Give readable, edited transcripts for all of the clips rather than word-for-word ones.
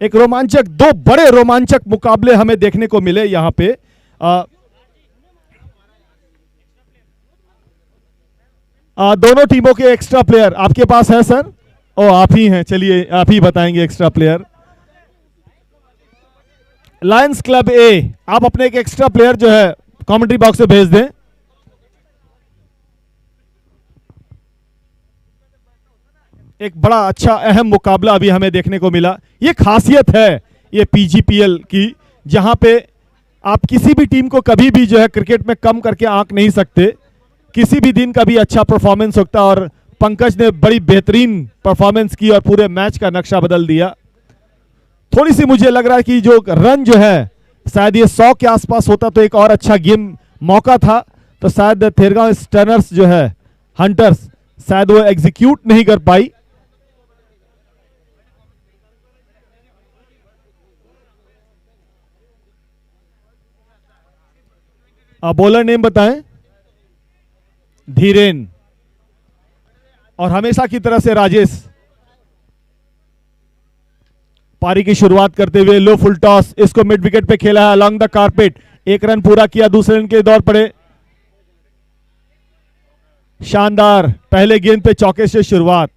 एक रोमांचक, दो बड़े रोमांचक मुकाबले हमें देखने को मिले यहां पे। दोनों टीमों के एक्स्ट्रा प्लेयर आपके पास है सर? ओ आप ही हैं, चलिए आप ही बताएंगे एक्स्ट्रा प्लेयर। लायंस क्लब ए, आप अपने एक एक्स्ट्रा प्लेयर जो है कमेंट्री बॉक्स में भेज दें। एक बड़ा अच्छा अहम मुकाबला अभी हमें देखने को मिला। ये खासियत है ये पीजीपीएल की, जहां पे आप किसी भी टीम को कभी भी जो है क्रिकेट में कम करके आंक नहीं सकते। किसी भी दिन का भी अच्छा परफॉर्मेंस होता है, और पंकज ने बड़ी बेहतरीन परफॉर्मेंस की और पूरे मैच का नक्शा बदल दिया। थोड़ी सी मुझे लग रहा है कि जो रन जो है शायद ये 100 के आसपास होता तो एक और अच्छा गेम मौका था, तो शायद थेरगांव स्टर्नर्स जो है, हंटर्स, शायद वो एग्जीक्यूट नहीं कर पाई। आप बॉलर नेम बताएं। धीरेन, और हमेशा की तरह से राजेश। पारी की शुरुआत करते हुए लो फुल टॉस, इसको मिड विकेट पे खेला है अलोंग द कारपेट। एक रन पूरा किया, दूसरे रन के दौर पड़े। शानदार पहले गेंद पे चौके से शुरुआत।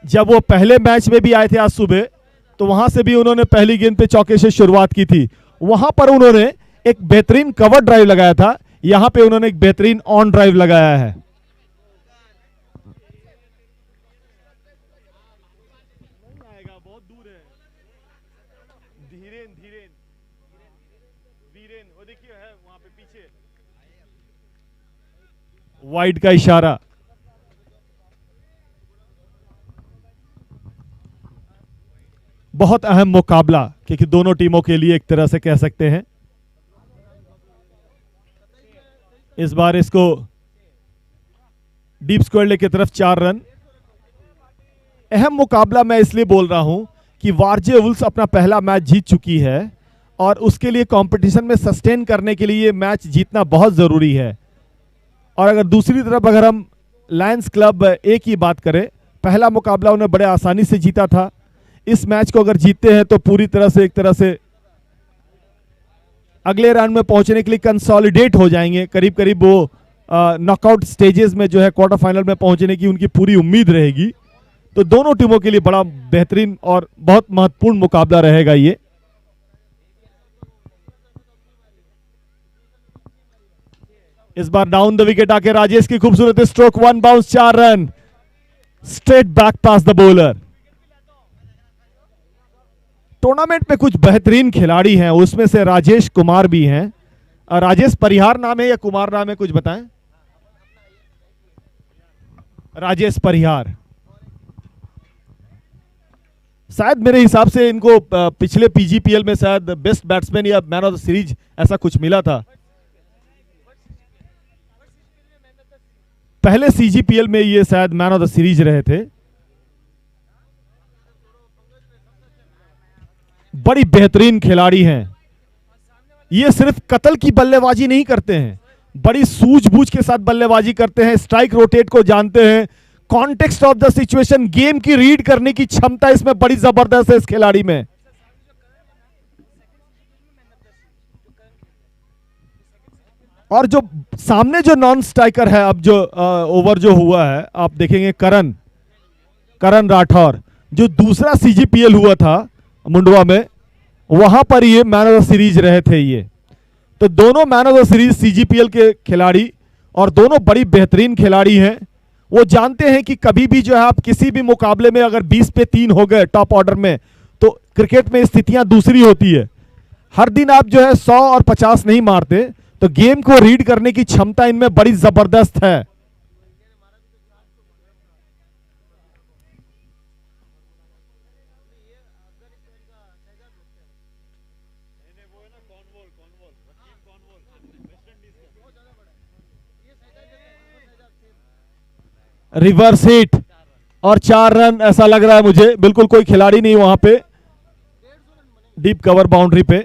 जब वो पहले मैच में भी आए थे आज सुबह, तो वहां से भी उन्होंने पहली गेंद पे चौके से शुरुआत की थी। वहां पर उन्होंने एक बेहतरीन कवर ड्राइव लगाया था, यहां पे उन्होंने एक बेहतरीन ऑन ड्राइव लगाया है। बहुत दूर है। धीरेन धीरेन वीरेन, वो देखिए है वहां पे पीछे। वाइड का इशारा। बहुत अहम मुकाबला, क्योंकि दोनों टीमों के लिए एक तरह से कह सकते हैं। इस बार इसको डीप स्क्वायर लेग की तरफ 4 रन। अहम मुकाबला मैं इसलिए बोल रहा हूं कि वारजे वुल्स अपना पहला मैच जीत चुकी है, और उसके लिए कंपटीशन में सस्टेन करने के लिए ये मैच जीतना बहुत जरूरी है। और अगर दूसरी तरफ अगर हम लायंस क्लब ए की बात करें, पहला मुकाबला उन्हें बड़े आसानी से जीता था। इस मैच को अगर जीतते हैं तो पूरी तरह से एक तरह से अगले राउंड में पहुंचने के लिए कंसोलिडेट हो जाएंगे। करीब करीब वो नॉकआउट स्टेजेस में जो है क्वार्टर फाइनल में पहुंचने की उनकी पूरी उम्मीद रहेगी। तो दोनों टीमों के लिए बड़ा बेहतरीन और बहुत महत्वपूर्ण मुकाबला रहेगा ये। इस बार डाउन द विकेट आके राजेश की खूबसूरत stroke, 1 bounce, 4 run, straight back pass the bowler. Tournament में कुछ बेहतरीन खिलाड़ी हैं, उसमें से राजेश कुमार भी हैं। राजेश परिहार नाम है या कुमार नाम है, कुछ बताएं। राजेश परिहार, शायद मेरे हिसाब से इनको पिछले पीजीपीएल में शायद बेस्ट बैट्समैन या मैन ऑफ द सीरीज ऐसा कुछ मिला था। पहले सीजीपीएल में ये शायद मैन ऑफ द सीरीज रहे थे। बड़ी बेहतरीन खिलाड़ी हैं। ये सिर्फ कत्ल की बल्लेबाजी नहीं करते हैं, बड़ी सूझबूझ के साथ बल्लेबाजी करते हैं, स्ट्राइक रोटेट को जानते हैं, context of the situation, game की रीड करने की क्षमता इसमें बड़ी जबरदस्त है इस खिलाड़ी में। और जो सामने जो नॉन स्ट्राइकर है, अब जो ओवर जो हुआ है आप देखेंगे, करण राठौर, जो दूसरा सीजीपीएल हुआ था मुंडवा में, वहां पर ये मैन ऑफ द सीरीज रहे थे ये। तो दोनों मैन ऑफ द सीरीज सीजीपीएल के खिलाड़ी, और दोनों बड़ी बेहतरीन खिलाड़ी हैं। वो जानते हैं कि कभी भी जो है आप किसी भी मुकाबले में अगर 20 पे 3 हो गए टॉप ऑर्डर में, तो क्रिकेट में स्थितियां दूसरी होती है। हर दिन आप जो है 100 और 50 नहीं मारते, तो गेम को रीड करने की क्षमता इनमें बड़ी जबरदस्त है। रिवर्स हिट और 4 रन, ऐसा लग रहा है मुझे। बिल्कुल कोई खिलाड़ी नहीं वहां पे, डीप कवर बाउंड्री पे।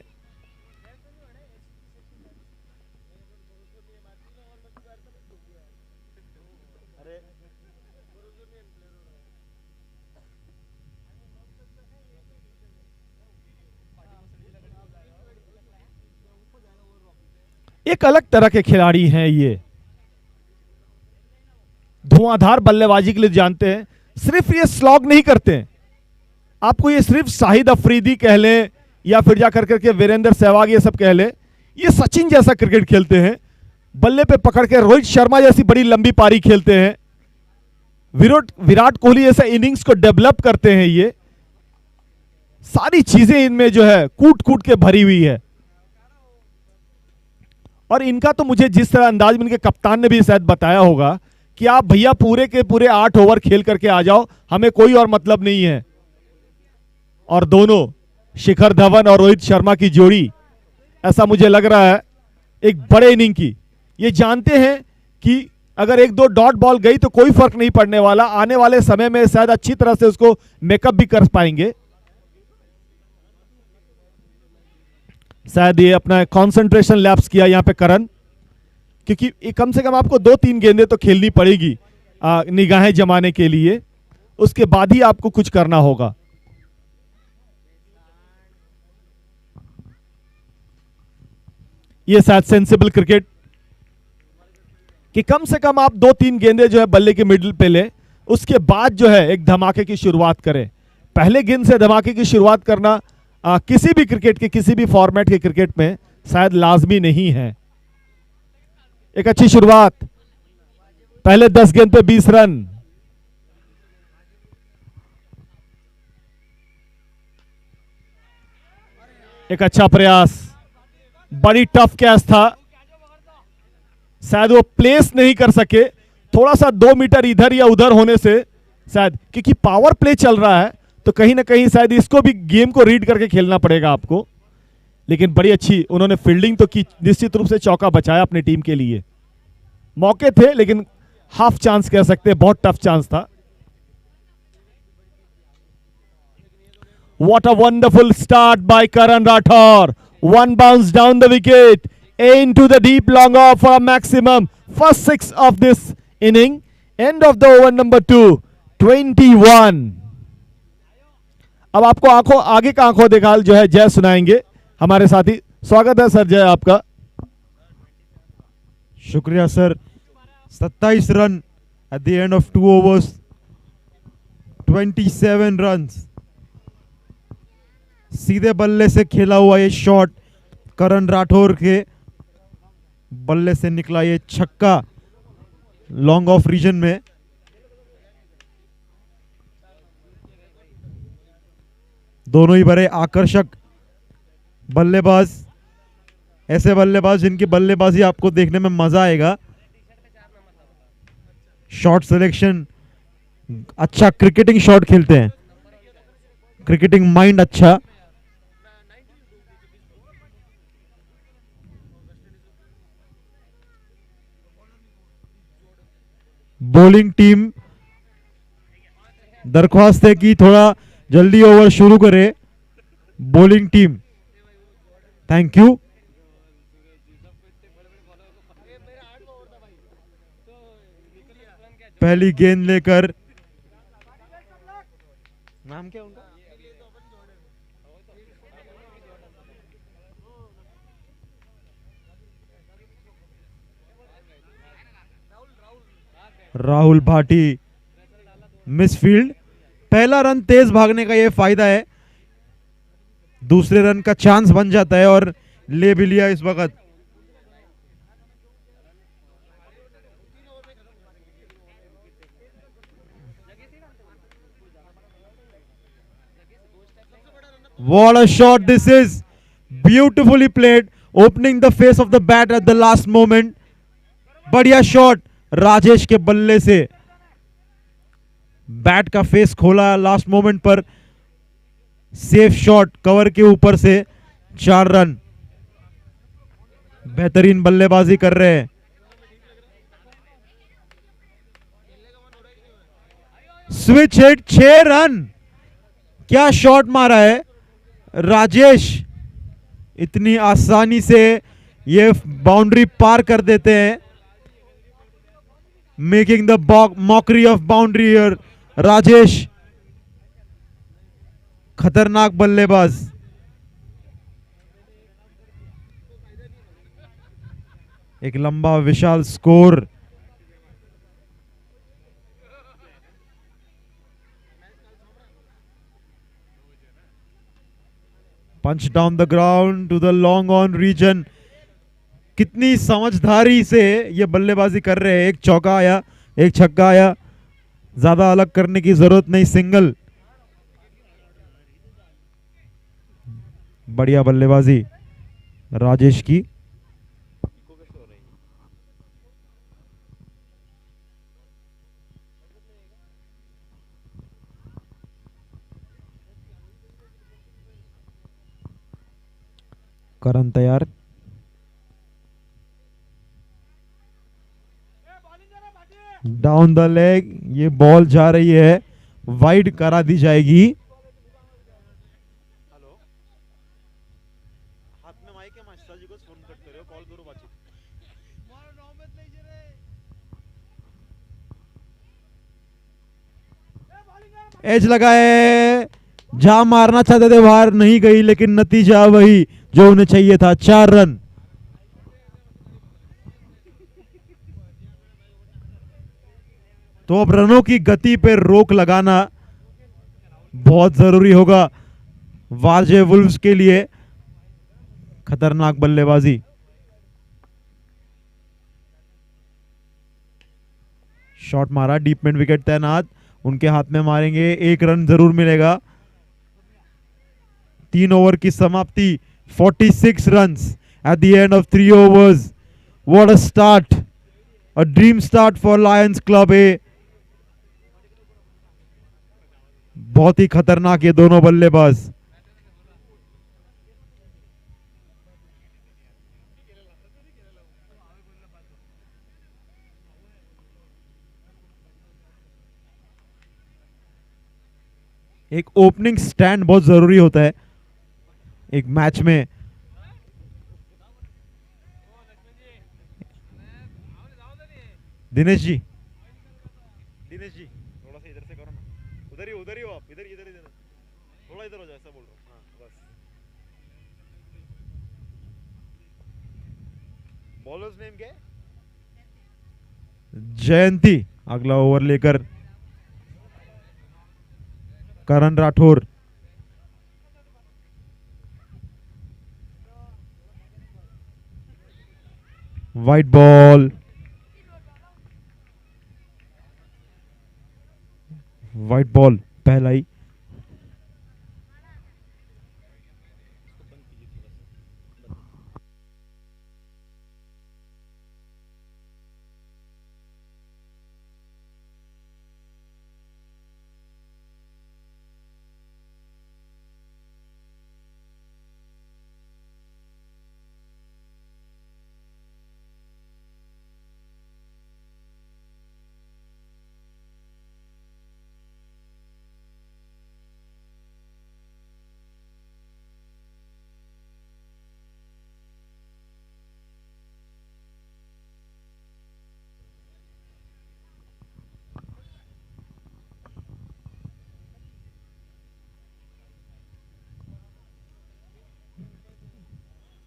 एक अलग तरह के खिलाड़ी हैं ये, धुआंधार बल्लेबाजी के लिए जानते हैं। सिर्फ ये स्लॉग नहीं करते हैं, आपको ये सिर्फ शाहिद अफरीदी कह लें या फिर जाकर करके वीरेंद्र सहवाग ये सब कह लें, ये सचिन जैसा क्रिकेट खेलते हैं। बल्ले पे पकड़ के रोहित शर्मा जैसी बड़ी लंबी पारी खेलते हैं, विराट कोहली जैसे इनिंग्स को डेवलप करते हैं। ये सारी चीजें इनमें जो है कूट कूट के भरी हुई है। और इनका तो मुझे जिस तरह अंदाज में इनके कप्तान ने भी शायद बताया होगा कि आप भैया पूरे के पूरे 8 ओवर खेल करके आ जाओ, हमें कोई और मतलब नहीं है। और दोनों शिखर धवन और रोहित शर्मा की जोड़ी, ऐसा मुझे लग रहा है एक बड़े इनिंग की, ये जानते हैं कि अगर 1-2 डॉट बॉल गई तो कोई फर्क नहीं पड़ने वाला, आने वाले समय में शायद अच्छी तरह से उसको मेकअप भी कर पाएंगे। शायद ये अपना कंसंट्रेशन लैप्स किया यहां पे करण, क्योंकि कम से कम आपको 2-3 गेंदें तो खेलनी पड़ेगी निगाहें जमाने के लिए, उसके बाद ही आपको कुछ करना होगा। ये शायद सेंसिबल क्रिकेट कि कम से कम आप 2-3 गेंदें जो है बल्ले के मिडिल पे लें, उसके बाद जो है एक धमाके की शुरुआत करें। पहले गेंद से धमाके की शुरुआत करना किसी भी क्रिकेट के किसी भी फॉर्मेट के क्रिकेट में शायद लाजमी नहीं है। एक अच्छी शुरुआत, पहले 10 गेंद पे 20 रन। एक अच्छा प्रयास, बड़ी टफ कैच था, शायद वो प्लेस नहीं कर सके, थोड़ा सा 2 मीटर इधर या उधर होने से शायद, क्योंकि पावर प्ले चल रहा है तो कहीं ना कहीं शायद इसको भी गेम को रीड करके खेलना पड़ेगा आपको। लेकिन बड़ी अच्छी उन्होंने फील्डिंग तो की, निश्चित रूप से चौका बचाया अपनी टीम के लिए। मौके थे लेकिन हाफ चांस कह सकते हैं, बहुत टफ चांस था। What a wonderful start by Karan Rathore. One bounce down the wicket into the deep long off for a maximum. First 6 of this inning. End of the over number 2. 21. अब आपको आंखों आगे का आंखों देखाल जो है जय सुनाएंगे हमारे साथी। स्वागत है सर जय आपका। शुक्रिया sir. 27 run at the end of 2 overs. 27 runs. सीधे बल्ले से खेला हुआ ये शॉट करण राठौर के बल्ले से निकला ये छक्का लॉन्ग ऑफ रीजन में। दोनों ही बड़े आकर्षक बल्लेबाज, ऐसे बल्लेबाज जिनकी बल्लेबाजी आपको देखने में मजा आएगा। शॉट सिलेक्शन अच्छा, क्रिकेटिंग शॉट खेलते हैं, क्रिकेटिंग माइंड अच्छा। बॉलिंग टीम दरख्वास्त है कि थोड़ा जल्दी ओवर शुरू करे। Bowling team, thank you. पहली गेंद लेकर, नाम क्या उनका? राहुल भाटी मिसफील्ड। पहला रन तेज भागने का ये फायदा है, दूसरे रन का चांस बन जाता है और ले भी लिया इस वक्त। What a shot this is! Beautifully played, opening the face of the bat at the last moment. बढ़िया शॉट राजेश के बल्ले से, बैट का फेस खोला लास्ट मोमेंट पर। सेफ शॉट कवर के ऊपर से, 4 रन। बेहतरीन बल्लेबाजी कर रहे हैं। Switch hit, 6 run. क्या शॉट मारा है राजेश, इतनी आसानी से ये बाउंड्री पार कर देते हैं। Making the mockery of boundary here Rajesh, खतरनाक बल्लेबाज। एक लंबा विशाल स्कोर। Punch down the ground to the long on region. कितनी समझदारी से ये बल्लेबाजी कर रहे हैं। एक चौका आया, एक छक्का आया, ज्यादा अलग करने की जरूरत नहीं, सिंगल। बढ़िया बल्लेबाजी राजेश की। करण तैयार। डाउन द लेग, ये बॉल जा रही है, वाइड करा दी जाएगी। हेलो, हाथ में माइक है, मास्टर जी को फोन करते रहो, कॉल करो बातचीत। एज लगाए, जहां मारना चाहते थे बाहर नहीं गई, लेकिन नतीजा वही जो उन्हें चाहिए था, 4 रन। तो अब रनों की गति पे रोक लगाना बहुत जरूरी होगा वारजे वुल्व्स के लिए। खतरनाक बल्लेबाजी। शॉट मारा, डीप मिड विकेट तैनात, उनके हाथ में मारेंगे, 1 रन जरूर मिलेगा। 3 ओवर की समाप्ति, 46 runs at the end of 3 overs। What a start, a dream start for Lions Club A. बहुत ही खतरनाक ये दोनों बल्लेबाज। एक ओपनिंग स्टैंड बहुत जरूरी होता है एक मैच में। दिनेश जी, दिनेश जी थोड़ा सा इधर से करो ना, उधर ही हो आप, इधर इधर इधर थोड़ा इधर हो जाए, ऐसा बोल रहा हूँ। हाँ बस। बॉलर्स नेम क्या है? जयंती। अगला ओवर लेकर Karan Rathore. Wide ball, wide ball, पहला ही।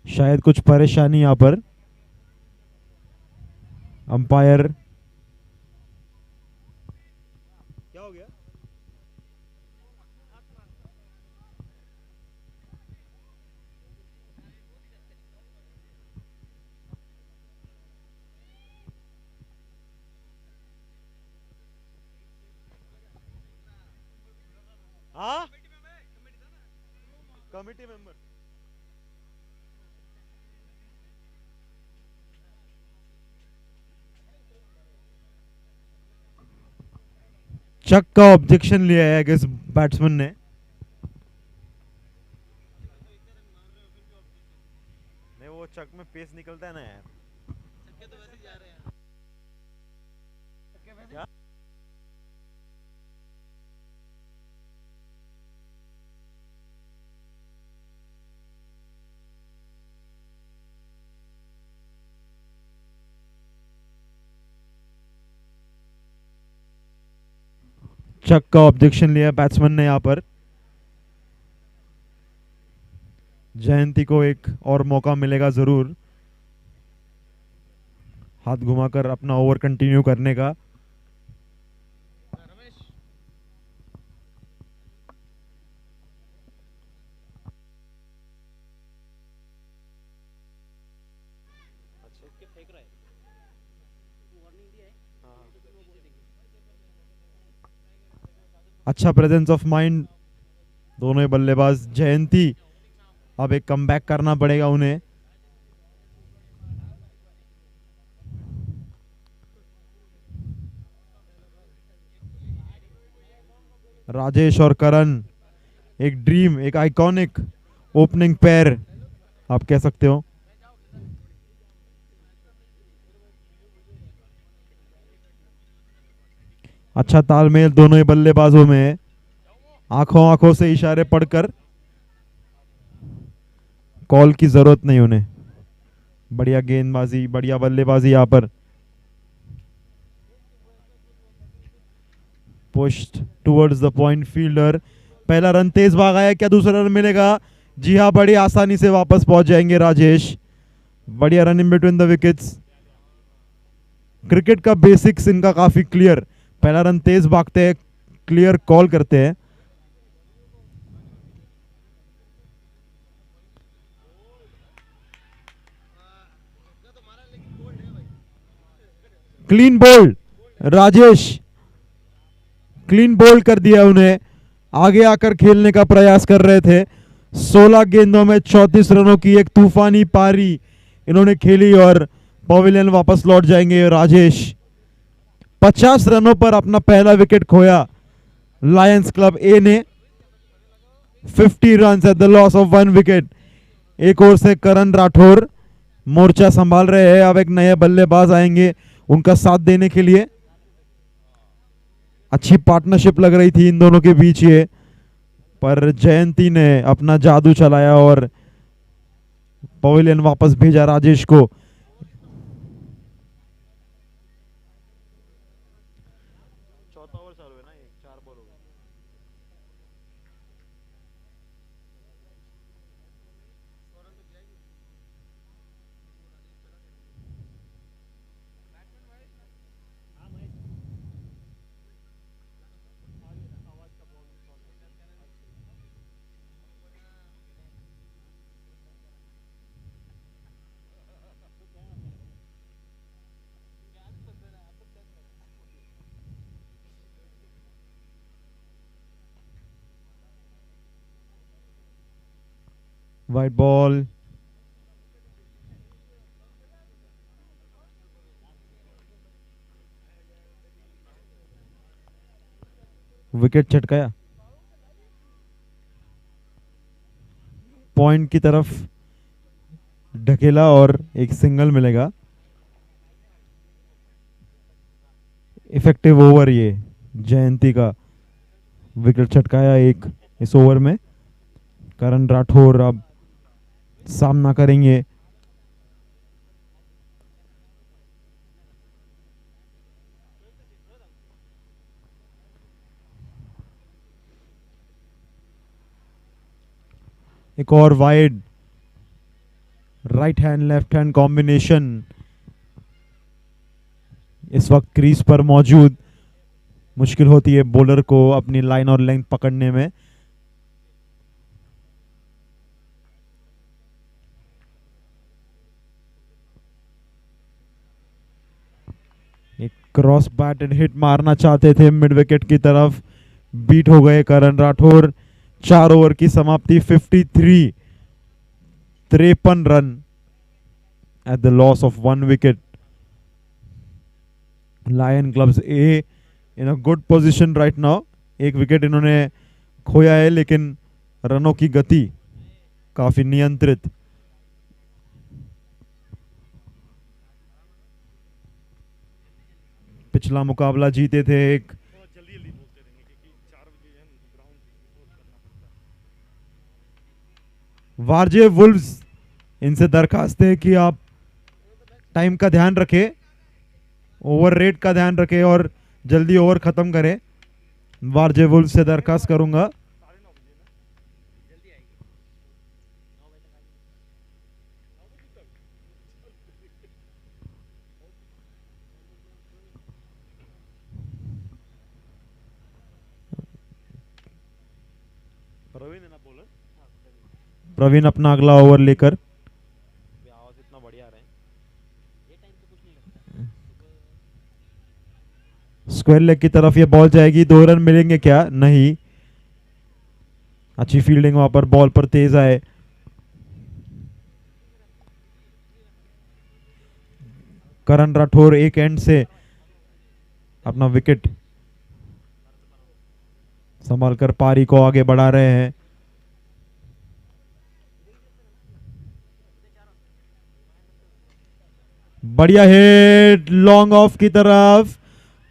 शायद कुछ परेशानी यहां पर। अंपायर, क्या हो गया? हाँ, कमिटी मेंबर। चक का ऑब्जेक्शन लिया है इस बैट्समैन ने। नहीं, वो चक में पेस निकलता है ना यार। क्या? चक का ऑब्जेक्शन लिया बैट्समैन ने यहां पर। जयंती को एक और मौका मिलेगा जरूर। हाथ घुमाकर अपना ओवर कंटिन्यू करने का। अच्छा प्रेजेंस ऑफ माइंड दोनों ही बल्लेबाज। जयंती अब एक कमबैक करना पड़ेगा उन्हें। राजेश और करण, एक ड्रीम, एक आइकॉनिक ओपनिंग पेयर आप कह सकते हो। अच्छा तालमेल दोनों ही बल्लेबाजों में, आंखों आंखों से इशारे पढ़कर, कॉल की जरूरत नहीं उन्हें। बढ़िया गेंदबाजी, बढ़िया बल्लेबाजी यहाँ पर। Pushed towards the point fielder. पहला रन तेज भागा है, क्या दूसरा रन मिलेगा? जी हाँ, बड़ी आसानी से वापस पहुंच जाएंगे राजेश। बढ़िया run in between the wickets. Cricket का बेसिक्स इनका काफी क्लियर। पहला रन तेज भागते हैं, क्लियर कॉल करते हैं। Clean bowled Rajesh, clean bowled कर दिया उन्हें। आगे आकर खेलने का प्रयास कर रहे थे। 16 गेंदों में 34 रनों की एक तूफानी पारी इन्होंने खेली और पवेलियन वापस लौट जाएंगे राजेश। 50 रनों पर अपना पहला विकेट खोया लायंस क्लब ए ने। 50 run at the loss of 1 wicket. एक ओर से करण राठौर मोर्चा संभाल रहे हैं। अब एक नए बल्लेबाज आएंगे उनका साथ देने के लिए। अच्छी पार्टनरशिप लग रही थी इन दोनों के बीच ये, पर जयंती ने अपना जादू चलाया और पवेलियन वापस भेजा राजेश को। चौथा ओवर चालू है ना, 4 बॉल हो गए। White ball. विकेट छटकाया, पॉइंट की तरफ ढकेला और एक सिंगल मिलेगा। इफेक्टिव ओवर ये जयंती का। विकेट छटकाया एक इस ओवर में। करण राठौर अब सामना करेंगे। एक और wide, right hand left hand combination इस वक्त क्रीज पर मौजूद। मुश्किल होती है बॉलर को अपनी लाइन और लेंथ पकड़ने में। एक क्रॉस बैटेड हिट मारना चाहते थे मिड विकेट की तरफ, बीट हो गए करण राठौर। 4 ओवर की समाप्ति, 53 run at the loss of 1 wicket. Lion clubs are in a good position right now. एक विकेट इन्होंने खोया है लेकिन रनों की गति काफी नियंत्रित। पिछला मुकाबला जीते थे एक। वारजे वुल्व्स, इनसे दरखास्त है कि आप टाइम का ध्यान रखें, ओवर रेट का ध्यान रखें और जल्दी ओवर खत्म करें। वारजे वुल्व्स से दरखास्त करूंगा। प्रवीण अपना अगला ओवर लेकर, आवाज इतना बढ़िया आ रहा है। स्क्वायर लेग की तरफ ये बॉल जाएगी, 2 रन मिलेंगे क्या? नहीं, अच्छी फील्डिंग वहां पर, बॉल पर तेज आए। करण राठौर एक एंड से अपना विकेट संभालकर पारी को आगे बढ़ा रहे हैं। बढ़िया हिट लॉन्ग ऑफ की तरफ,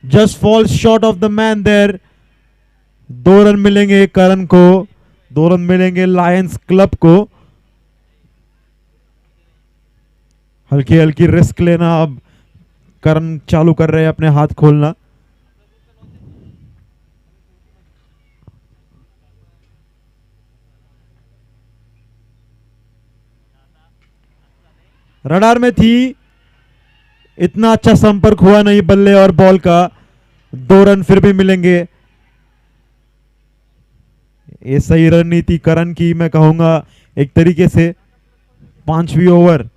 just fall short of the man there. 2 run मिलेंगे करण को, 2 रन मिलेंगे लायंस क्लब को। हल्की हल्की रिस्क लेना, अब करण चालू कर रहे हैं अपने हाथ खोलना। रडार में थी, इतना अच्छा संपर्क हुआ नहीं बल्ले और बॉल का। 2 रन फिर भी मिलेंगे। ये सही रणनीति करण की, मैं कहूंगा एक तरीके से। 5वीं ओवर,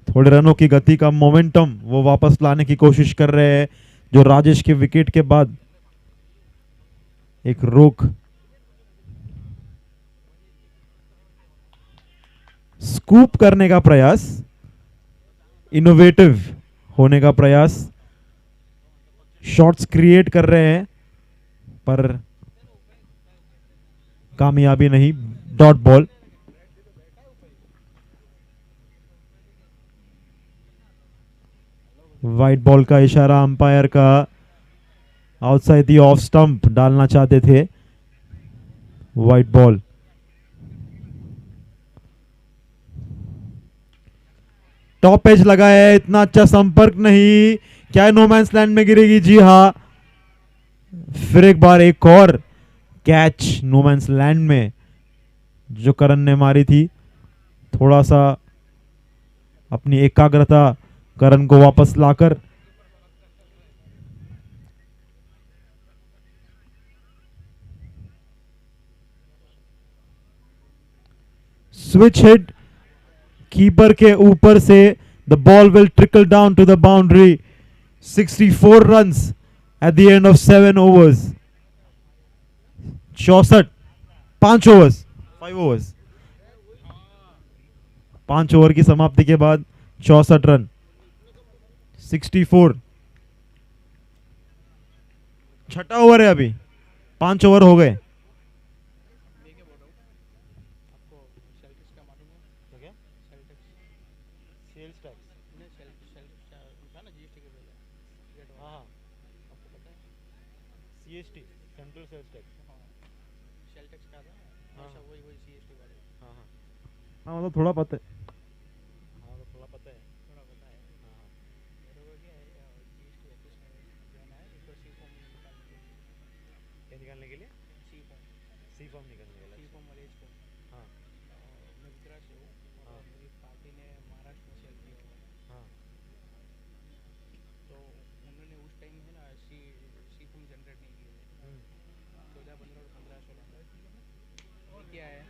थोड़े रनों की गति का मोमेंटम वो वापस लाने की कोशिश कर रहे हैं, जो राजेश के विकेट के बाद एक रोक। स्कूप करने का प्रयास, इनोवेटिव होने का प्रयास, शॉट्स क्रिएट कर रहे हैं पर कामयाबी नहीं। Dot ball. वाइट बॉल का इशारा अंपायर का, आउटसाइड दी ऑफ स्टंप डालना चाहते थे। White ball. टॉप एज लगा है, इतना अच्छा संपर्क नहीं, क्या नो मैंस लैंड में गिरेगी? जी हाँ, फिर एक बार एक और कैच नो मैंस लैंड में जो करण ने मारी थी। थोड़ा सा अपनी एकाग्रता करण को वापस लाकर स्विच हिट कीपर के ऊपर से, the ball will trickle down to the boundary. 64 runs at the end of 7 overs. 64, 5 overs, 5 overs, 5 over की समाप्ति के बाद 64 रन। 64, छठा ओवर है अभी, 5 ओवर हो गए। हाँ मतलब थोड़ा पता है। हाँ तो थोड़ा पता है, थोड़ा पता है। हाँ मेरे को क्या है, जीएसटी ऑफिस में जाना है, एक सी फॉर्म निकालने के लिए। क्या निकालने के लिए? सी फॉर्म निकालने के लिए। सी फॉर्म और एज फॉर्म। हाँ मैं गुजरात से हूँ, और मेरी पार्टी ने महाराष्ट्र में सेल किया हुआ है। हाँ तो उन्होंने उस टाइम है ना सी फॉर्म जनरेट नहीं किए थे। 14, 15 और 15, 16 क्या है।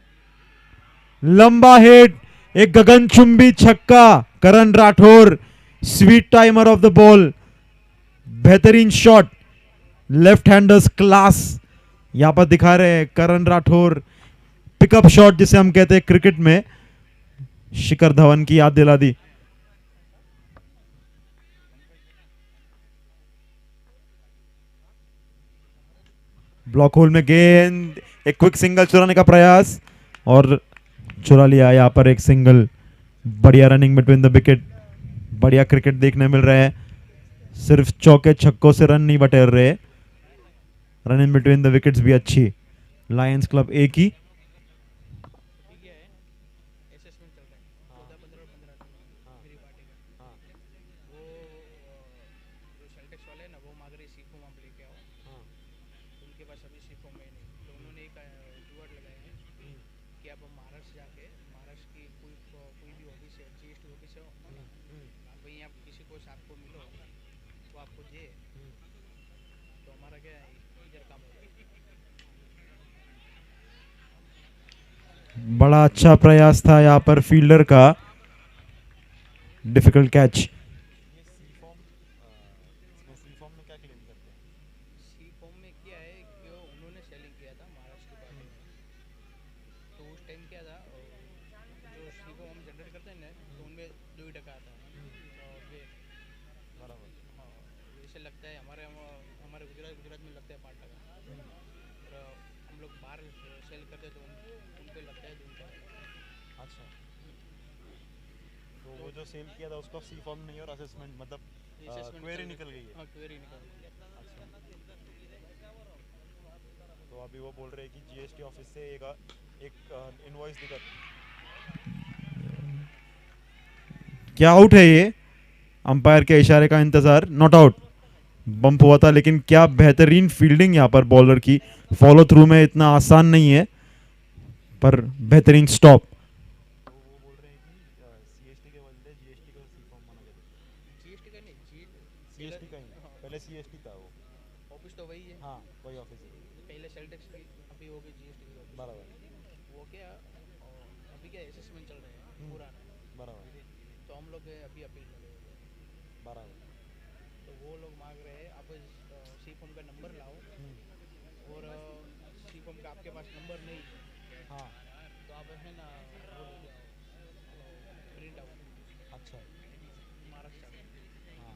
लंबा हिट, एक गगनचुंबी छक्का, Karan Rathore, sweet timer of the ball. बेहतरीन शॉट, लेफ्ट हैंडर्स क्लास यहां पर दिखा रहे हैं करण राठौर। पिकअप शॉट जिसे हम कहते हैं क्रिकेट में, शिखर धवन की याद दिला दी। ब्लॉक होल में गेंद, एक क्विक सिंगल चुराने का प्रयास और चुरा लिया यहां पर एक सिंगल। बढ़िया रनिंग बिटवीन द विकेट, बढ़िया क्रिकेट देखने मिल रहा है। सिर्फ चौके छक्कों से रन नहीं बटेर रहे, रनिंग बिटवीन द विकेट्स भी अच्छी। लायंस क्लब ए की बड़ा अच्छा प्रयास था यहाँ पर फील्डर का, डिफिकल्ट कैच। सी फॉर्म में क्या है कि उन्होंने सेलिंग किया था महाराष्ट्र की पार्टी में, तो उस टाइम क्या था जो सी फॉर्म हम जनरेट करते हैं ना तो उनमें 2% आता है और वे बराबर। हाँ, वैसे लगता है हमारे हमारे गुजरात में लगता है 5%, और हम लोग बाहर सेल करते तो उन पे लगता है 2%। अच्छा, तो वो जो सेल किया था उसका सी फॉर्म नहीं और असेसमेंट मतलब क्वेरी निकल गई है। हाँ, क्वेरी निकल गई है। अच्छा, तो अभी वो बोल रहे हैं कि जीएसटी ऑफिस से एक इनवॉइस दिखा। क्या आउट है ये? अंपायर के इशारे का इंतजार, नॉट आउट। बम्प हुआ था, लेकिन क्या बेहतरीन फील्डिंग यहाँ पर बॉलर की। फॉलो थ्रू में इतना आसान नहीं है, पर बेहतरीन स्टॉप। तो वो बोल रहे हैं कि सीएसटी के बदले जीएसटी का सी फॉर्म माना जाए। जीएसटी का नहीं, सीएसटी का ही, हाँ, पहले सीएसटी था वो। ऑफिस तो वही है। हाँ, वही ऑफिस है। पहले सेल टैक्स की, अभी हो गई जीएसटी की ऑफिस। बराबर वो क्या अभी क्या असेसमेंट चल रहे हैं पुराना, बराबर तो हम लोग अभी अपील कर रहे हैं, बराबर। तो वो लोग मांग रहे हैं आप सी फॉर्म का नंबर लाओ, और सी फॉर्म का आपके पास नंबर नहीं है हाँ, तो आप है ना वो लेके आओ प्रिंट आउट अच्छा, महाराष्ट्र में। हाँ,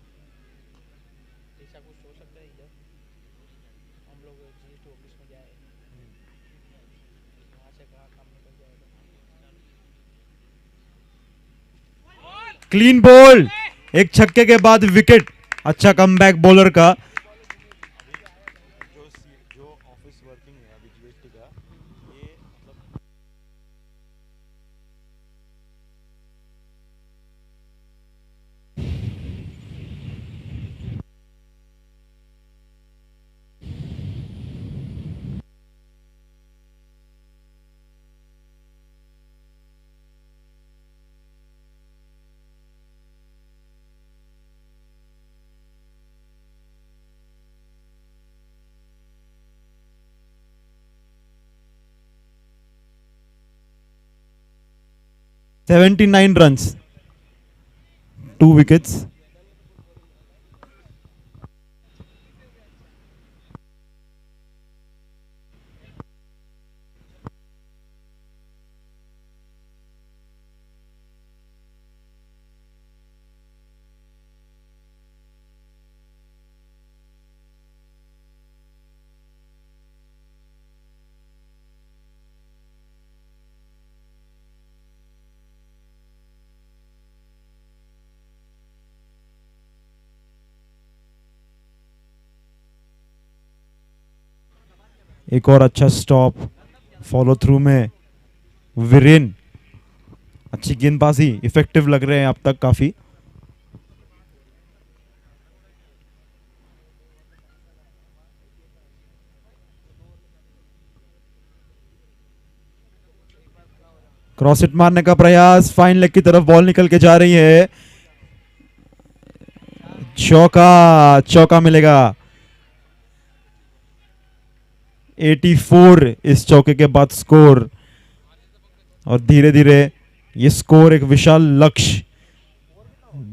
ऐसा कुछ हो सकता है इधर, हम लोग जीएसटी ऑफिस में जाए, वहाँ से कहाँ काम निकल जाएगा। क्लीन बॉल, एक छक्के के बाद विकेट। अच्छा कमबैक बॉलर का। जो ऑफिस वर्किंग है अभी जीएसटी का, ये मतलब 79 runs, 2 wickets. एक और अच्छा स्टॉप, फॉलो थ्रू में वीरेन। अच्छी गेंदबाजी, इफेक्टिव लग रहे हैं अब तक काफी। क्रॉस हिट मारने का प्रयास, फाइन लेग की तरफ बॉल निकल के जा रही है। चौका, चौका मिलेगा। 84 इस चौके के बाद स्कोर, और धीरे धीरे ये स्कोर एक विशाल लक्ष्य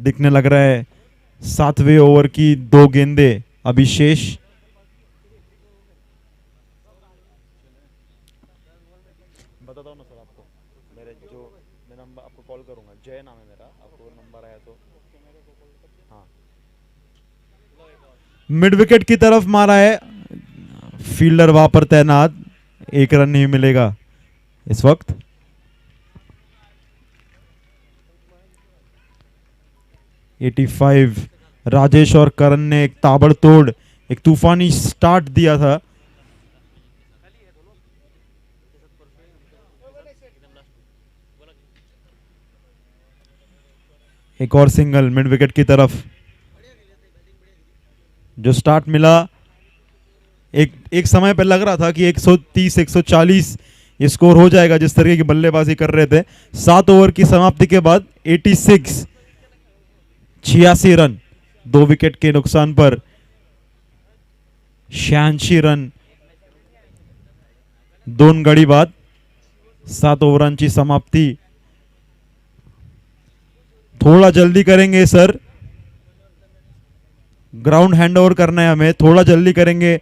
दिखने लग रहा है। 7वें ओवर की 2 गेंदे अभी शेष। बताता हूँ ना सर आपको, मैं नंबर आपको कॉल करूँगा, जय नाम है मेरा, आपको नंबर आया तो। हाँ, मिड विकेट की तरफ मारा है, फील्डर वहां पर तैनात। 1 रन नहीं मिलेगा इस वक्त। $85। राजेश और करण ने एक ताबड़तोड़, एक तूफानी स्टार्ट दिया था। एक और सिंगल मिड विकेट की तरफ। जो स्टार्ट मिला, एक समय पर लग रहा था कि 130 140 ये स्कोर हो जाएगा जिस तरीके की बल्लेबाजी कर रहे थे। 7 ओवर की समाप्ति के बाद 86 रन, 2 विकेट के नुकसान पर 86 रन 2 गड़ी बाद। 7 ओव्हरांची समाप्ती. थोड़ा जल्दी करेंगे सर, ग्राउंड हैंड ओवर करना है हमें, थोड़ा जल्दी करेंगे.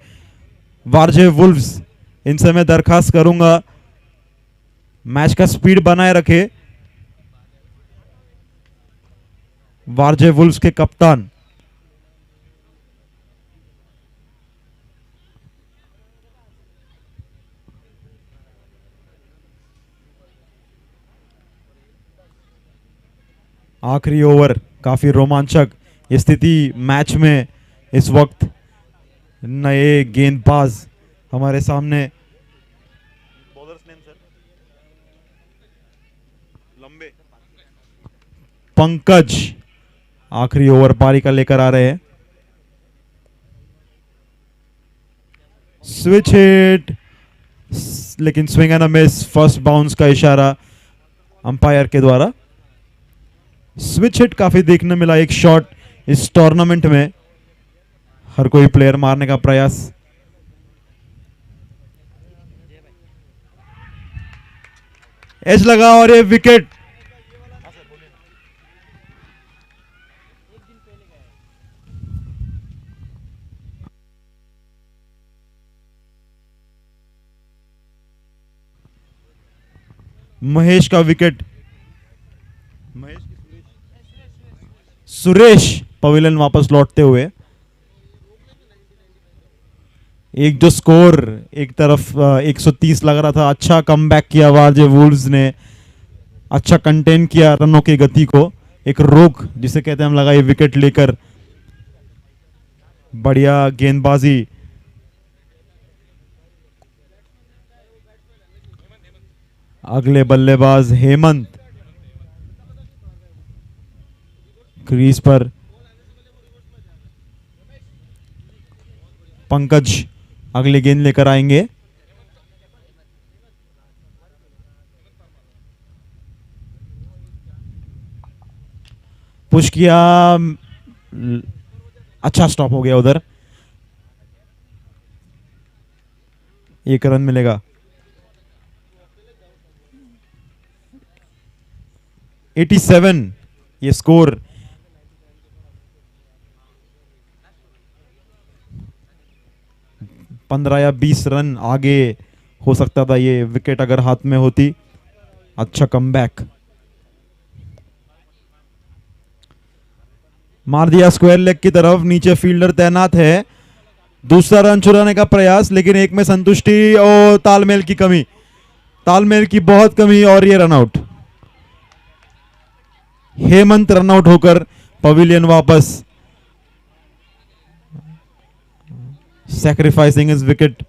वारजे वुल्व्स, इनसे मैं दरखास्त करूंगा मैच का स्पीड बनाए रखे. वारजे वुल्व्स के कप्तान आखिरी ओवर काफी रोमांचक स्थिति मैच में. इस वक्त नए गेंदबाज हमारे सामने. Bowlers name sir. लंबे. पंकज आखिरी ओवर पारी का लेकर आ रहे हैं. स्विच हिट, लेकिन swing and a miss. First bounce का इशारा अंपायर के द्वारा. स्विच हिट काफी देखने मिला एक शॉट इस टूर्नामेंट में. हर कोई प्लेयर मारने का प्रयास. एज लगा और ये विकेट. महेश का विकेट. सुरेश पवेलियन वापस लौटते हुए. एक जो स्कोर एक तरफ 130 लग रहा था, अच्छा कमबैक किया वारजे वुल्व्स ने. अच्छा कंटेन किया रनों की गति को. एक रोक जिसे कहते हैं हम लगाई विकेट लेकर. बढ़िया गेंदबाजी. अगले बल्लेबाज हेमंत क्रीज पर. पंकज अगली गेंद लेकर आएंगे. पुश किया, अच्छा स्टॉप हो गया उधर. एक रन मिलेगा. 87 ये स्कोर. पंद्रह या 20 रन आगे हो सकता था ये विकेट अगर हाथ में होती. अच्छा कमबैक. मार दिया स्क्वायर लेग की तरफ. नीचे फील्डर तैनात है. दूसरा रन चुराने का प्रयास, लेकिन एक में संतुष्टि और तालमेल की कमी. तालमेल की बहुत कमी और ये रनआउट. हेमंत रनआउट होकर पवेलियन वापस. sacrificing his wicket.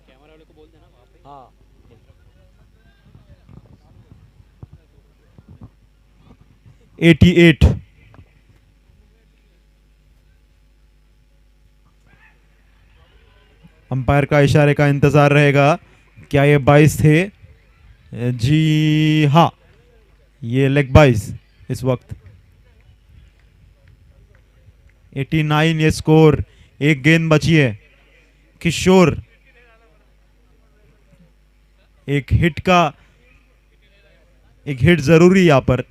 कैमरा वाले को बोल देना वहाँ पे. हाँ. 88. अंपायर का इशारे का इंतजार रहेगा. क्या ये 22 थे? जी हाँ, ये लेग बाइस इस वक्त. 89 ये स्कोर. एक गेंद बची है. किशोर एक हिट जरूरी यहां पर.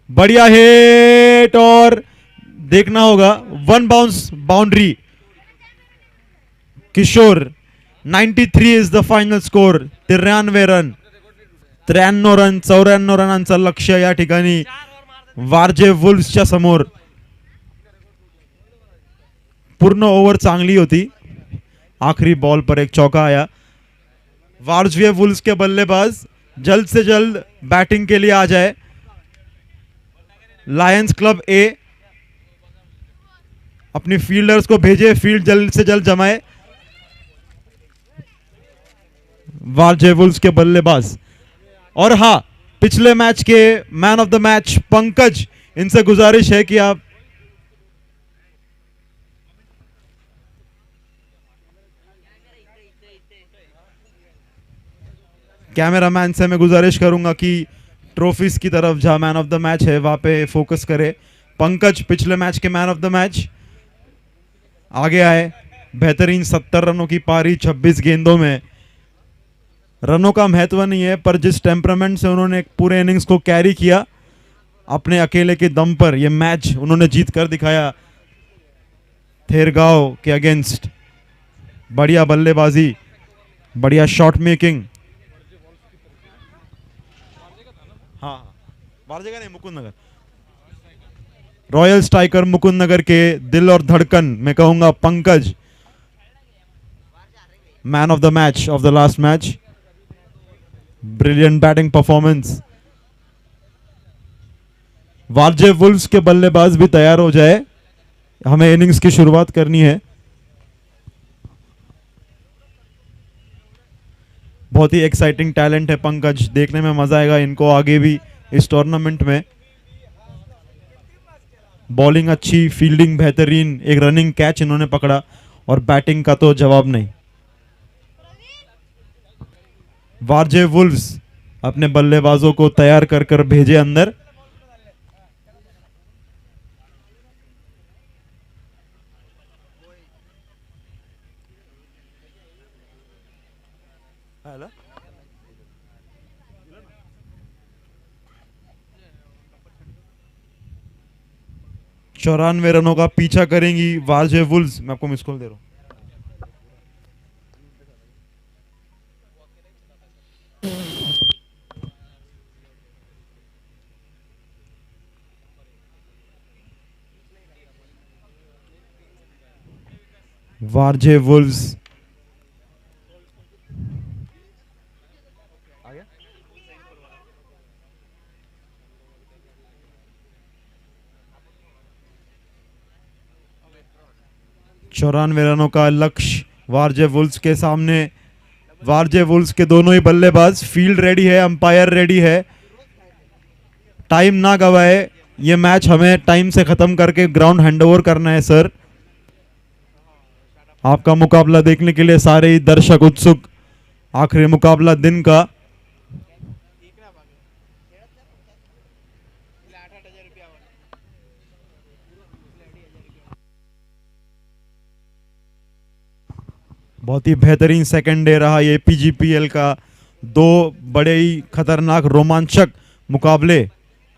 बढ़िया हिट और देखना होगा. One bounce boundary. Kishore 93 is the final score. 93 run. 93 run 94 रनांचं लक्ष्य या ठिकाणी वारजे वुल्व्सच्या समोर. पूर्ण ओव्हर चांगली होती. आखिरी बॉल पर एक चौका आया. वारजे वुल्व्स के बल्लेबाज जल्द से जल्द बैटिंग के लिए आ जाए. लायंस क्लब ए अपनी फील्डर्स को भेजे. फील्ड जल्द से जल्द जमाए. वारजे वुल्व्स के बल्लेबाज. और हाँ, पिछले मैच के man of the match Pankaj, इनसे गुजारिश है कि आप कैमरामैन से मैं गुजारिश करूंगा कि ट्रॉफीज की तरफ जहां मैन ऑफ द मैच है वहां पे फोकस करे। पंकज पिछले मैच के मैन ऑफ द मैच आगे आए। बेहतरीन 70 रनों की पारी 26 गेंदों में। रनों का महत्व नहीं है, पर जिस टेम्परामेंट से उन्होंने पूरे इनिंग्स को कैरी किया अपने अकेले के दम पर, ये मैच उन्होंने जीत कर दिखाया थेरगांव के अगेंस्ट। बढ़िया बल्लेबाजी, बढ़िया शॉट मेकिंग। हाँ, वारजेगा नहीं, मुकुंद नगर। रॉयल स्ट्राइकर मुकुंद नगर के दिल और धड़कन मैं कहूंगा Pankaj, man of the match of the last match. Brilliant batting performance. Warje Wolves के बल्लेबाज भी तैयार हो जाए, हमें इनिंग्स की शुरुआत करनी है। बहुत ही एक्साइटिंग टैलेंट है पंकज, देखने में मजा आएगा इनको आगे भी इस टूर्नामेंट में। बॉलिंग अच्छी, फील्डिंग बेहतरीन, एक रनिंग कैच इन्होंने पकड़ा और बैटिंग का तो जवाब नहीं। वारजे वुल्व्स अपने बल्लेबाजों को तैयार कर कर भेजे अंदर। हेलो, 94 रनों का पीछा करेंगी वारजे वुल्व्स। मैं आपको मिस कॉल दे रहा हूं। वारजे वुल्व्स आ गया? 94 रनों का लक्ष्य वारजे वुल्व्स के सामने। वारजे वुल्व्स के दोनों ही बल्लेबाज, फील्ड रेडी है, अंपायर रेडी है। टाइम ना गवाए, ये मैच हमें टाइम से खत्म करके ग्राउंड हैंडओवर करना है सर। आपका मुकाबला देखने के लिए सारे ही दर्शक उत्सुक। आखिरी मुकाबला दिन का। बहुत ही बेहतरीन सेकंड डे रहा ये पीजीपीएल का। दो बड़े ही खतरनाक रोमांचक मुकाबले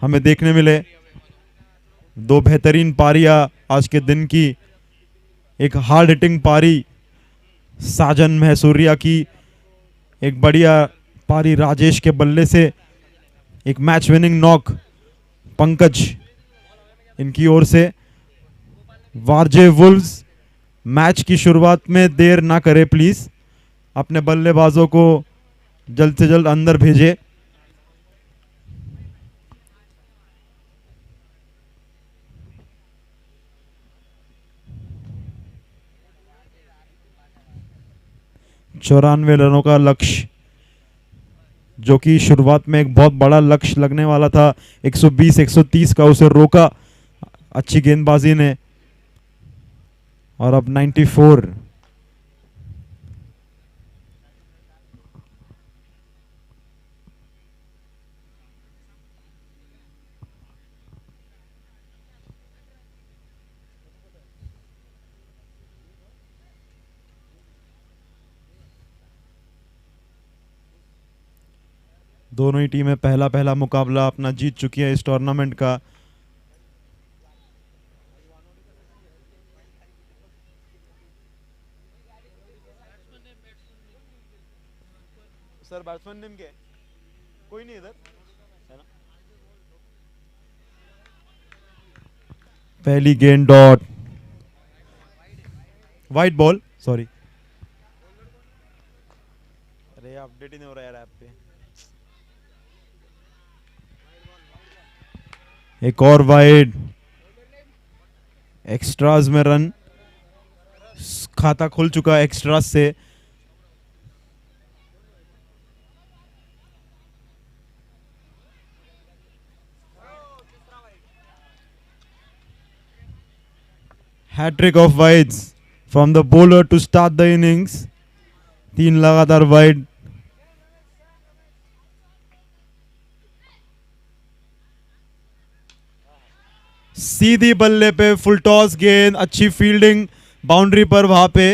हमें देखने मिले। दो बेहतरीन पारियां आज के दिन की। एक हार्ड हिटिंग पारी साजन महसूरिया की, एक बढ़िया पारी राजेश के बल्ले से, एक मैच विनिंग नॉक पंकज इनकी ओर से। वारजे वुल्व्स मैच की शुरुआत में देर ना करे प्लीज, अपने बल्लेबाजों को जल्द से जल्द अंदर भेजे। चौरानवे रनों का लक्ष्य, जो कि शुरुआत में एक बहुत बड़ा लक्ष्य लगने वाला था। 120 130 का उसे रोका अच्छी गेंदबाजी ने। और अब 94। दोनों ही टीमें पहला पहला मुकाबला अपना जीत चुकी है इस टूर्नामेंट का। सर बैट्समैन नेम क्या है? कोई नहीं इधर है ना। पहली गेंद डॉट, वाइट बॉल, सॉरी। अरे अपडेट ही नहीं हो रहा यार ऐप पे। एक और वाइड, एक्स्ट्राज में रन, खाता खुल चुका है एक्स्ट्राज से। Hattrick of wides from the bowler to start the innings. 3 लगातार वाइड। सीधी बल्ले पे फुल टॉस गेंद, अच्छी फील्डिंग बाउंड्री पर, वहां पे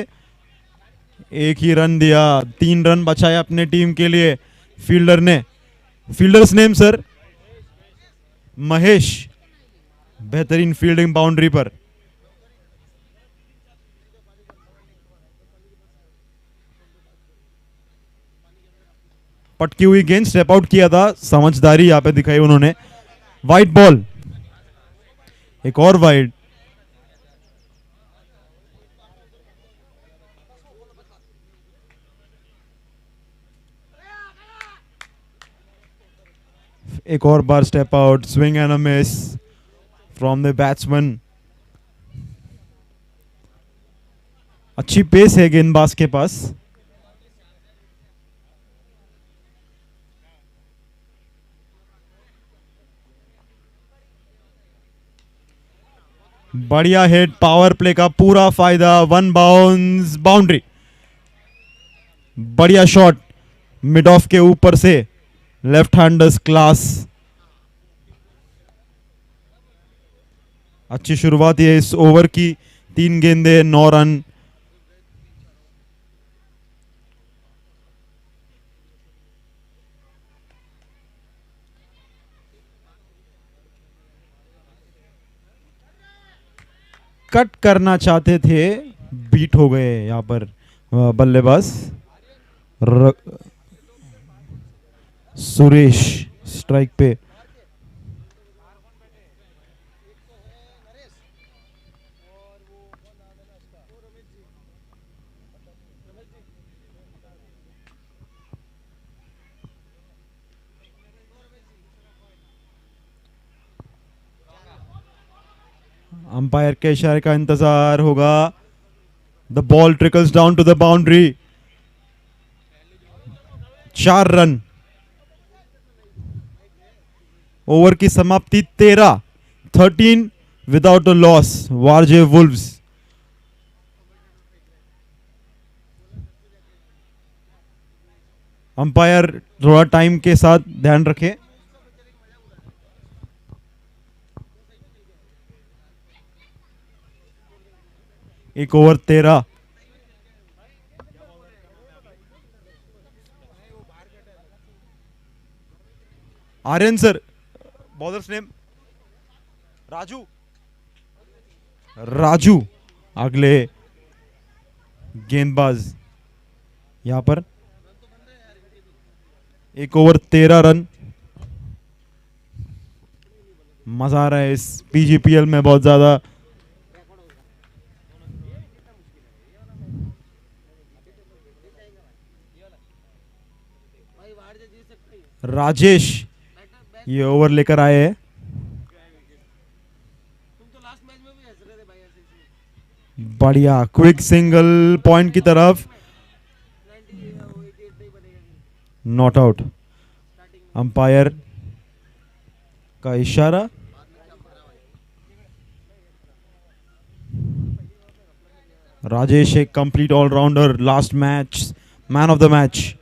एक ही रन दिया, 3 रन बचाए अपने टीम के लिए फील्डर ने। Fielders name sir? महेश। बेहतरीन फील्डिंग बाउंड्री पर। पटकी हुई गेंद, स्टेप आउट किया था, समझदारी यहां पे दिखाई उन्होंने। वाइड बॉल, एक और वाइड। एक और बार step out, swing and a miss from the batsman. अच्छी पेस है गेंदबाज के पास। बढ़िया हिट, पावर प्ले का पूरा फायदा, 1 बाउंस, बाउंड्री। बढ़िया शॉट मिड ऑफ के ऊपर से, लेफ्ट हैंडर्स क्लास। अच्छी शुरुआत है इस ओवर की, 3 गेंदे 9 रन। कट करना चाहते थे, बीट हो गए यहां पर बल्लेबाज। सुरेश स्ट्राइक पे। अंपायर के इशारे का इंतजार होगा। The ball trickles down to the boundary. 4 run. Over की समाप्ति 13 without a loss, Warje wolves. Umpire थोड़ा टाइम के साथ ध्यान रखें। एक over 13। Aryan sir, bowlers name? Raju. Raju अगले गेंदबाज यहां पर। एक ओवर 13 रन। मजा आ रहा है इस पीजीपीएल में बहुत ज्यादा। राजेश ये ओवर लेकर आए हैं। बढ़िया क्विक सिंगल पॉइंट की तरफ, नॉट आउट। अंपायर का इशारा। राजेश एक complete allrounder, last match man of the match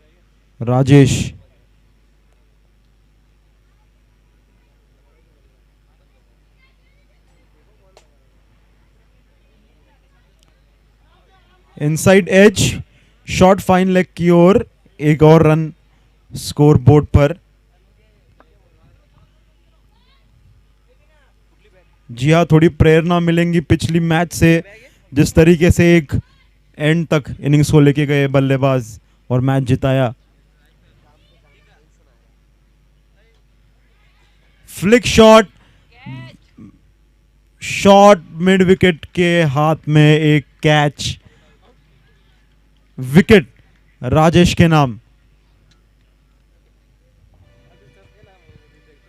Rajesh. Inside edge, shot fine leg की ओर, एक और रन स्कोर बोर्ड पर। जी हाँ, थोड़ी प्रेरणा मिलेंगी पिछली मैच से, जिस तरीके से एक एंड तक इनिंग्स को लेके गए बल्लेबाज और मैच जिताया। Flick shot, shot mid wicket के हाथ में, एक कैच, विकेट राजेश के नाम।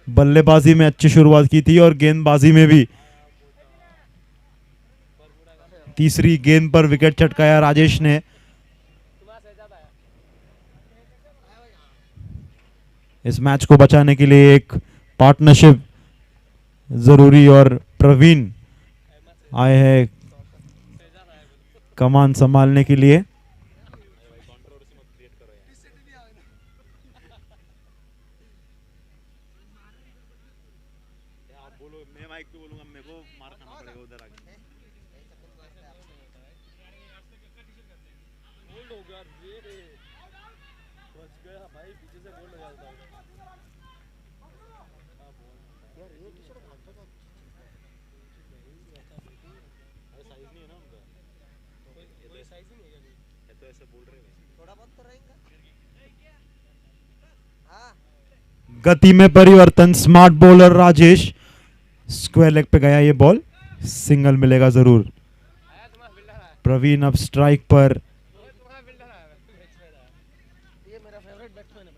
बल्लेबाजी में अच्छी शुरुआत की थी और गेंदबाजी में भी। तीसरी गेंद पर विकेट चटकाया राजेश ने। इस मैच को बचाने के लिए एक पार्टनरशिप जरूरी और प्रवीण आए हैं कमान संभालने के लिए। आप बोलो, मैं माइक पे बोलूंगा, मेरे को साइज नहीं है ना उनका, कोई साइज ही नहीं है अभी। ये तो ऐसे बोल रहे हैं। थोड़ा बहुत तो रहेगा। हाँ गति में परिवर्तन, smart bowler Rajesh, square leg पे गया ये बॉल, सिंगल मिलेगा जरूर। आया तुम्हारा बिल्डर आया, प्रवीण अब स्ट्राइक पर। वो तुम्हारा बिल्डर आया बैट्समैन आया। ये मेरा फेवरेट बैट्समैन है।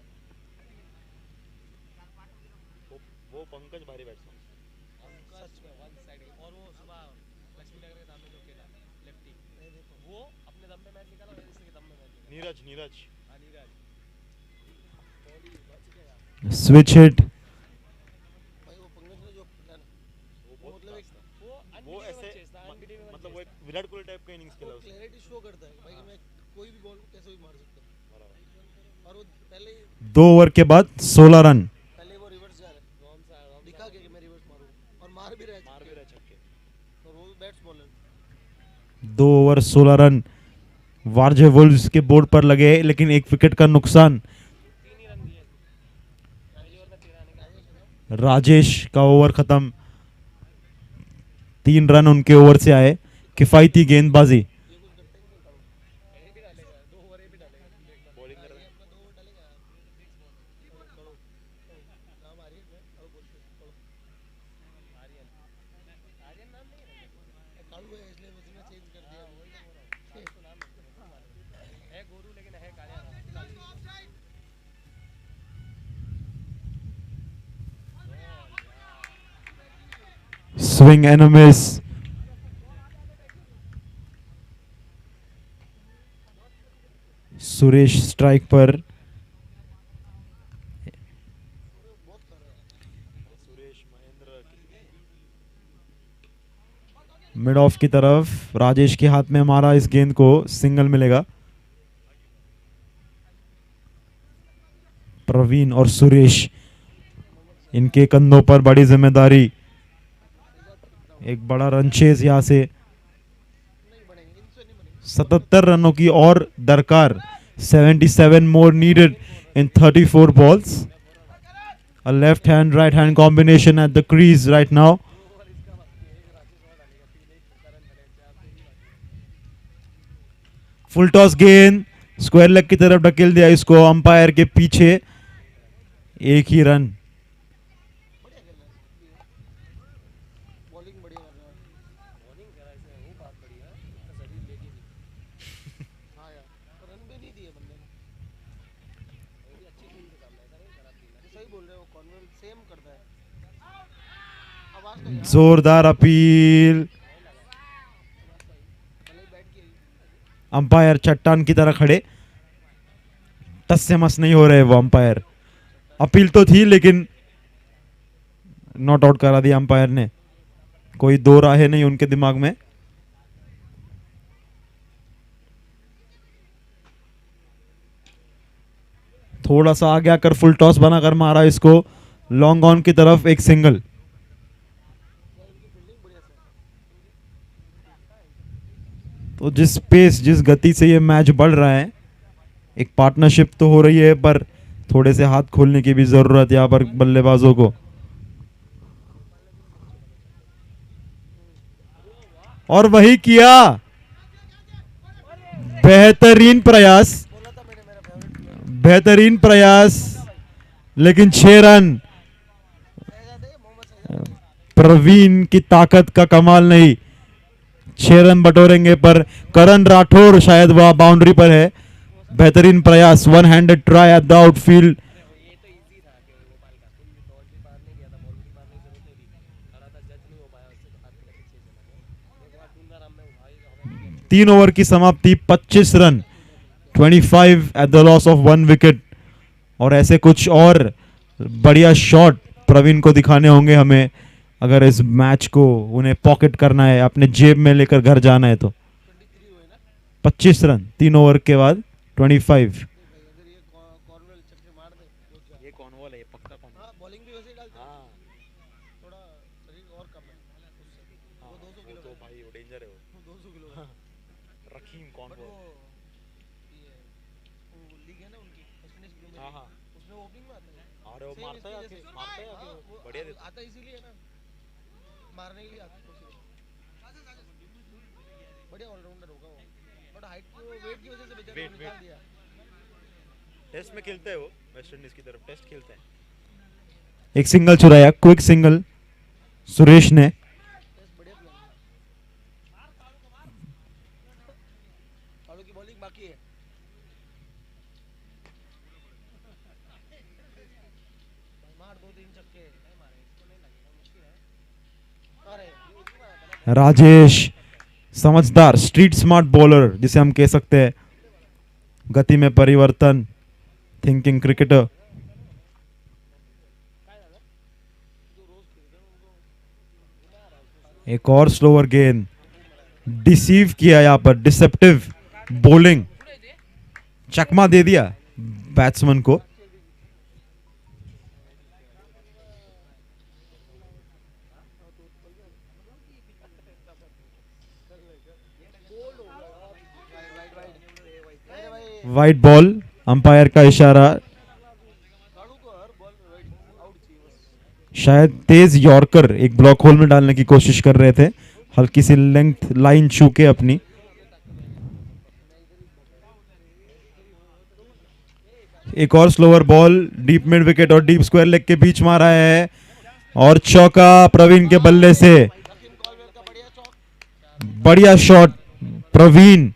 वो पंकज भारी बैट्समैन, सच में वन साइड। और वो सुबह लक्ष्मी नगर के सामने जो खेला लेफ्टी, वो अपने दम पे मैच निकाला और इसके दम पे मैच निकाला। नीरज नीरज अनिराज बॉडी बच गया स्विच हिट, भाई। वो पंकज ने जो खेला ना, वो बहुत मतलब एक खास था। वो वो ऐसे मतलब वो एक विराट कोहली टाइप का इनिंग्स खेला उसने। क्लैरिटी शो करता है भाई कि मैं कोई भी बॉल कैसे भी मार सकता हूँ। और वो पहले 2 ओवर के बाद 16 रन। पहले वो रिवर्स जा रहा है, दिखा के कि मैं रिवर्स मारूंगा और मार भी रहा है छक्के। और वो bats bowler. 2 over 16 run. Warje Wolves के बोर्ड पर लगे लेकिन 1 विकेट का नुकसान। 3 ही रन दिए पहले ओवर में, 13 निकाले। राजेश का ओवर खत्म, 3 रन उनके ओवर से आए, किफायती गेंदबाजी। ये भी डालेगा 2 ओवर, ये भी डालेगा देखना। बॉलिंग कर रहा है। अपना 2 ओवर डालेगा। करो नाम आर्यन है और बोलते करो आर्यन। आर्यन नाम नहीं है कालू है, इसलिए उसने चेंज कर दिया। वही तो बोल रहा हूं, तो नाम है गोरू लेकिन है कालिया नाम। Swing and a miss. Suresh strike पर। सुरेश महेंद्र मिड ऑफ की तरफ राजेश के हाथ में मारा, इस गेंद को सिंगल मिलेगा। प्रवीण और सुरेश, इनके कंधों पर बड़ी जिम्मेदारी। एक बड़ा रन चेज यहां से। 77 रनों की और दरकार, 77 मोर needed in 34 balls. A left hand right hand combination at the crease right now. Full toss गेंद स्क्वायर लेग की तरफ ढकेल दिया इसको अंपायर के पीछे, 1 ही रन। बॉलिंग बढ़िया कर रहा है। बॉलिंग करा इसने, वो बात बढ़िया है, इसका शरीर लेके नहीं। हाँ यार, रन भी नहीं दिए बंदे ने। वो भी अच्छी टीम के सामने ऐसा नहीं खराब टीम है। सही बोल रहे हो, कॉर्नवेल सेम करता है। आवाज तो यार जोरदार अपील। पहले बैट की अंपायर चट्टान की तरह खड़े, टस से मस नहीं हो रहे वो अंपायर। अपील तो थी लेकिन नॉट आउट करा दिया अंपायर ने, कोई दो राहें नहीं उनके दिमाग में। थोड़ा सा आगे आकर फुल टॉस बनाकर मारा इसको लॉन्ग ऑन की तरफ, एक सिंगल। तो जिस पेस जिस गति से ये मैच बढ़ रहा है, एक पार्टनरशिप तो हो रही है पर थोड़े से हाथ खोलने की भी जरूरत यहाँ पर बल्लेबाजों को। और वही किया, बेहतरीन प्रयास, बेहतरीन प्रयास, लेकिन 6 रन। प्रवीण की ताकत का कमाल नहीं, 6 रन बटोरेंगे पर करण राठौर शायद वह बाउंड्री पर है। बेहतरीन प्रयास, 1 handed try at the outfield. ये तो इजी था कि गोपाल का तुम बॉल भी पार नहीं किया था, बॉल भी पार नहीं जरूरत नहीं थी, खड़ा था, जज नहीं हो पाया उससे, तो हाथ के पीछे चला गया। एक बार दूंगा राम में उठाई 3 ओवर की समाप्ति, 25 run, 25 eight the loss of 1 wicket. और ऐसे कुछ और बढ़िया शॉट प्रवीण को दिखाने होंगे हमें, अगर इस मैच को उन्हें पॉकेट करना है, अपने जेब में लेकर घर जाना है तो। 25 रन 3 ओवर के बाद 25। अगर ये कॉर्नवेल चक्के मार दे तो क्या। ये कौन वाला है, ये पक्का कौन? हाँ बॉलिंग भी वैसे ही डालता है, हाँ थोड़ा शरीर और कम है उससे। हाँ, वो 200 वो किलो तो का है, भाई वो डेंजर है वो। वो 200 किलो का है। रखीम कौन बट वो? वो ये लीग है ना उनकी वेस्ट इंडीज प्रीमियर हाँ हाँ उसमें ओपनिंग में आता है अरे वो Same मारता है इसके आके जैसे। मारता है हाँ, आके वो बढ़िया देता आता इसीलिए है ना मारने के लिए आता है इसीलिए। बढ़िया ऑलराउंडर होगा वो बट हाइट की वेट की वजह से बेचारे को Weight, निकाल weight. दिया टेस्ट में खेलते हैं वो वेस्ट इंडीज की तरफ टेस्ट खेलते हैं एक सिंगल चुराया, क्विक सिंगल सुरेश ने। टेस्ट बढ़िया प्लेयर है फॉलो की बॉलिंग बाकी है भाई मार 2-3 छक्के नहीं मारे इसको नहीं लगेगा मुश्किल है अरे राजेश समझदार स्ट्रीट स्मार्ट बॉलर जिसे हम कह सकते हैं, गति में परिवर्तन, थिंकिंग क्रिकेटर। एक और स्लोअर गेंद, डिसीव किया यहाँ पर, डिसेप्टिव बॉलिंग, चकमा दे दिया बैट्समैन को। वाइड बॉल, अंपायर का इशारा। शायद तेज यॉर्कर एक ब्लॉक होल में डालने की कोशिश कर रहे थे, हल्की सी लेंथ लाइन छू के अपनी। एक और slower ball, deep mid wicket और डीप स्क्वायर लेग के बीच मारा है और चौका प्रवीण के बल्ले से। बढ़िया शॉट प्रवीण।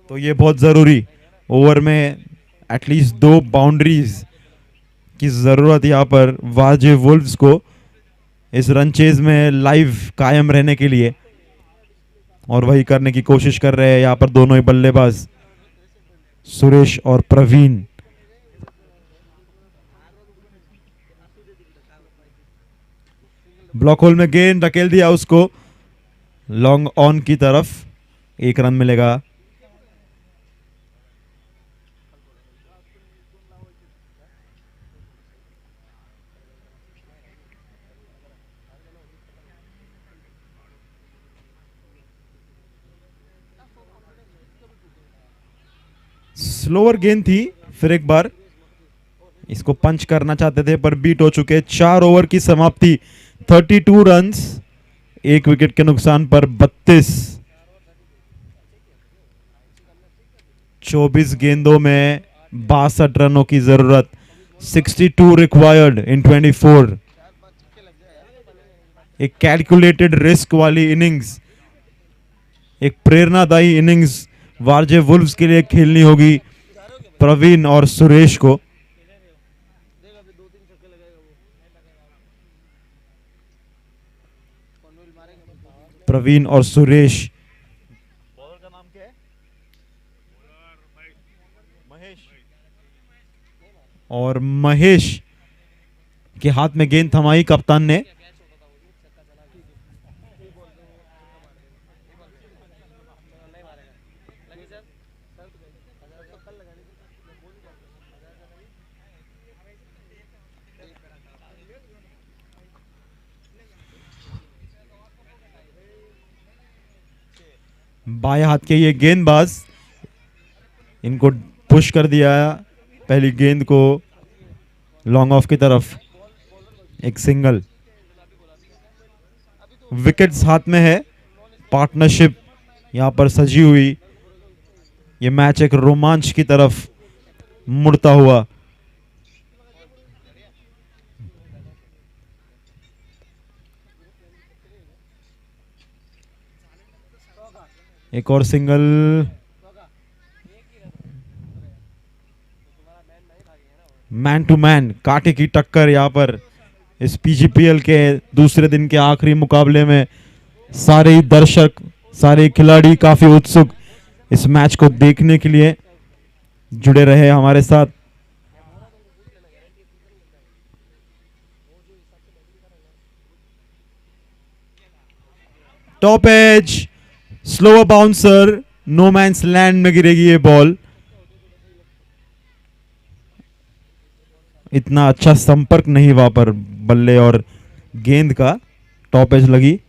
तो ये बहुत जरूरी, ओवर में एटलीस्ट 2 बाउंड्रीज की जरूरत यहाँ पर वाजे वुल्व्स को इस रन चेज में लाइव कायम रहने के लिए, और वही करने की कोशिश कर रहे हैं यहाँ पर दोनों ही बल्लेबाज सुरेश और प्रवीण। ब्लॉक होल में गेंद धकेल दिया उसको लॉन्ग ऑन की तरफ, 1 रन मिलेगा। स्लोअर गेंद थी, फिर एक बार इसको पंच करना चाहते थे पर बीट हो चुके। 4 ओवर की समाप्ति, 32 रन्स, 1 विकेट के नुकसान पर 32। 24 गेंदों में 62 रनों की जरूरत, 62 रिक्वायर्ड इन 24। एक कैलकुलेटेड रिस्क वाली इनिंग्स, एक प्रेरणादायी इनिंग्स वारजे वुल्व्स के लिए खेलनी होगी प्रवीण और सुरेश को। प्रवीण और सुरेश। बॉलर का नाम क्या है महेश और महेश के हाथ में गेंद थमाई कप्तान ने। बाएं हाथ के ये गेंदबाज, इनको पुश कर दिया पहली गेंद को लॉन्ग ऑफ की तरफ। एक सिंगल, विकेट्स हाथ में है, पार्टनरशिप यहां पर सजी हुई। ये मैच एक रोमांच की तरफ मुड़ता हुआ। एक और सिंगल, मैन टू मैन, कांटे की टक्कर यहां पर इस पीजीपीएल के दूसरे दिन के आखिरी मुकाबले में। सारे ही दर्शक, सारे खिलाड़ी काफी उत्सुक इस मैच को देखने के लिए जुड़े रहे हमारे साथ। Top edge, slower bouncer, no man's land में गिरेगी ये बॉल। इतना अच्छा संपर्क नहीं वहां पर बल्ले और गेंद का, टॉप एज लगी।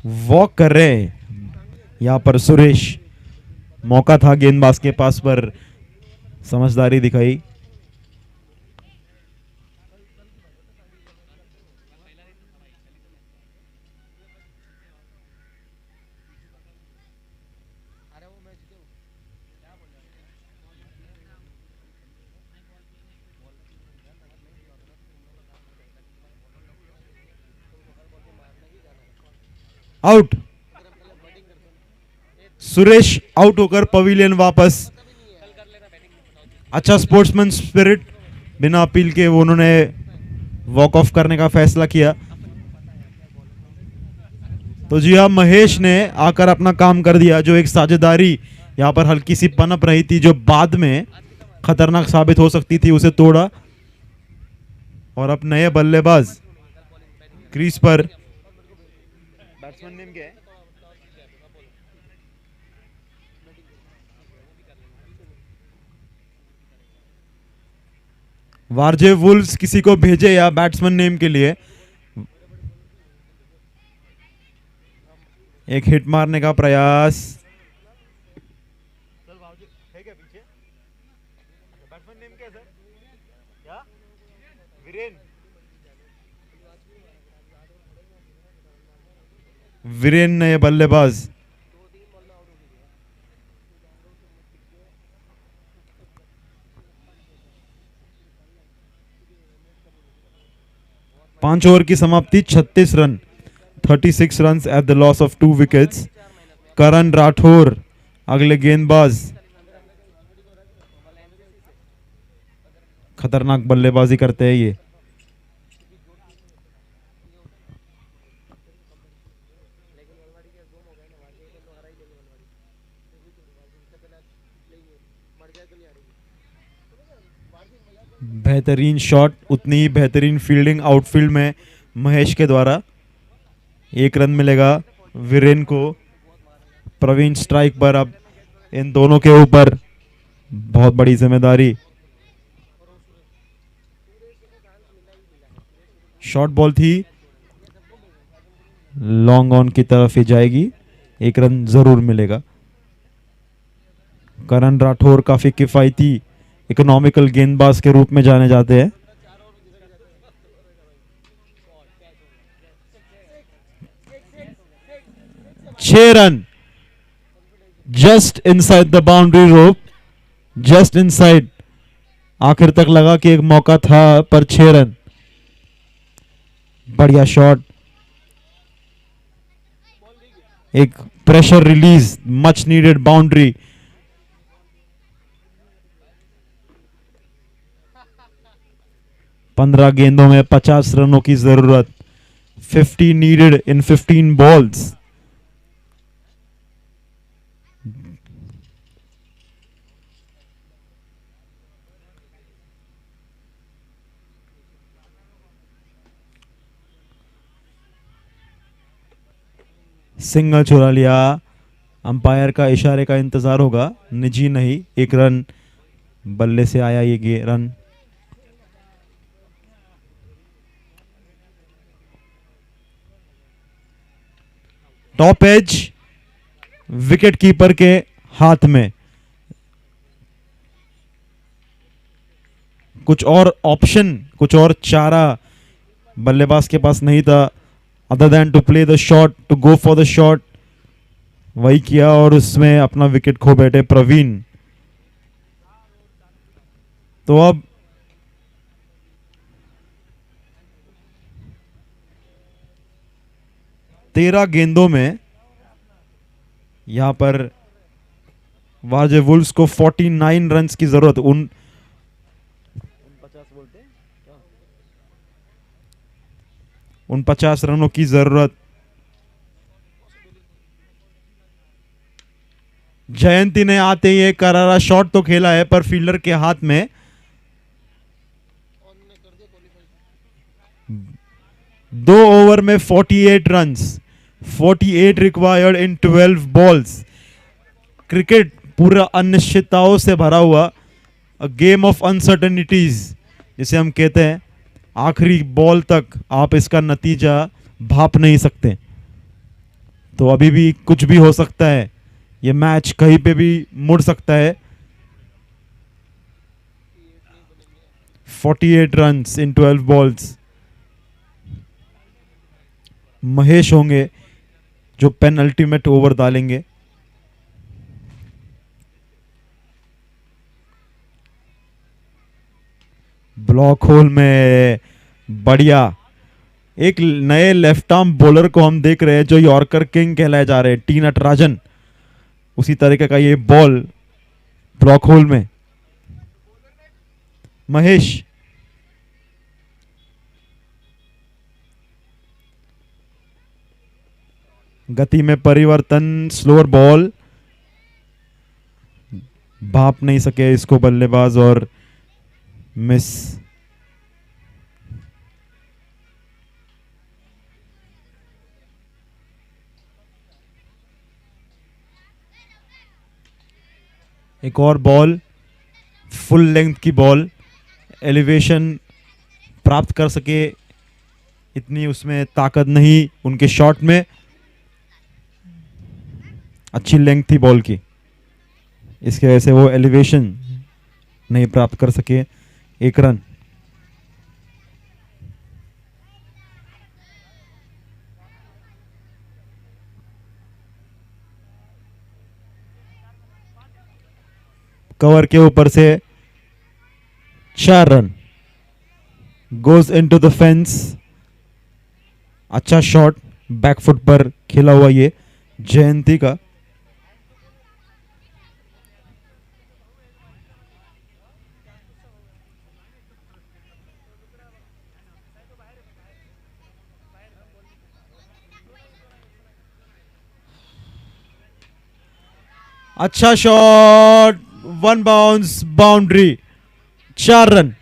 वॉक कर रहे हैं यहाँ पर सुरेश। मौका था गेंदबाज के पास पर समझदारी दिखाई। अरे वो मैच क्यों आउट। सुरेश आउट होकर पवेलियन वापस। अच्छा स्पोर्ट्समैन स्पिरिट, बिना अपील के वो उन्होंने वॉक ऑफ करने का फैसला किया। तो जी हाँ, महेश ने आकर अपना काम कर दिया। जो एक साझेदारी यहाँ पर हल्की सी पनप रही थी, जो बाद में खतरनाक साबित हो सकती थी, उसे तोड़ा। और अब नए बल्लेबाज क्रीज पर। बैट्समैन नेम क्या है? वारजे वुल्व्स किसी को भेजे या बैट्समैन नेम के लिए। एक हिट मारने का प्रयास। सर बाबूजी है क्या पीछे? बैट्समैन नेम क्या है सर? क्या? वीरेन। वीरेन नए बल्लेबाज। पांच ओवर की समाप्ति, 36 run, 36 run at the loss of 2 wickets. Karan Rathore अगले गेंदबाज। खतरनाक बल्लेबाजी करते हैं ये। बेहतरीन शॉट, उतनी ही बेहतरीन फील्डिंग आउटफील्ड में महेश के द्वारा। 1 रन मिलेगा वीरेन को। प्रवीण स्ट्राइक पर। अब इन दोनों के ऊपर बहुत बड़ी जिम्मेदारी। शॉर्ट बॉल थी, लॉन्ग ऑन की तरफ ही जाएगी। 1 रन जरूर मिलेगा। करण राठौर काफी किफायती इकोनॉमिकल गेंदबाज के रूप में जाने जाते हैं। छह run, just inside the boundary rope, just inside. आखिर तक लगा कि एक मौका था, पर 6 रन। बढ़िया शॉट, एक pressure release, much needed boundary. 15 गेंदों में 50 रनों की जरूरत। 50 नीडेड इन 15 बॉल्स। सिंगल चुरा लिया। अंपायर का इशारे का इंतजार होगा, निजी नहीं। 1 रन बल्ले से आया ये run. Top edge wicket keeper के हाथ में। कुछ और ऑप्शन, कुछ और चारा बल्लेबाज के पास नहीं था, other than to play the shot, to go for the shot. वही किया और उसमें अपना विकेट खो बैठे प्रवीण। तो अब तेरह गेंदों में यहां पर वारजे वुल्व्स को 49 रन्स की जरूरत। 49 रनों की जरूरत। जयंती ने आते ही एक करारा शॉट तो खेला है, पर फील्डर के हाथ में। दो ओवर में 48 runs, 48 required in 12 balls. Cricket पूरा अनिश्चितताओं से भरा हुआ, अ गेम ऑफ अनसर्टेनिटीज जिसे हम कहते हैं। आखिरी बॉल तक आप इसका नतीजा भाप नहीं सकते। तो अभी भी कुछ भी हो सकता है, ये मैच कहीं पे भी मुड़ सकता है। 48 रन्स इन 12 बॉल्स। महेश होंगे जो पेन अल्टीमेट ओवर डालेंगे। ब्लॉक होल में बढ़िया एक नए लेफ्ट आर्म बॉलर को हम देख रहे हैं जो यॉर्कर किंग कहलाए जा रहे हैं, टी नटराजन। उसी तरीके का ये बॉल ब्लॉक होल में। महेश गति में परिवर्तन, स्लोअर बॉल, भाप नहीं सके इसको बल्लेबाज और मिस। एक और बॉल, फुल लेंथ की बॉल, एलिवेशन प्राप्त कर सके इतनी उसमें ताकत नहीं उनके शॉट में। अच्छी लेंथ थी बॉल की, इसके वजह से वो एलिवेशन नहीं प्राप्त कर सके। 1 रन। कवर के ऊपर से 4 run. Goes into the fence. अच्छा शॉट, बैकफुट पर खेला हुआ ये जयंती का। अच्छा shot, 1 bounce, boundary, 4 run.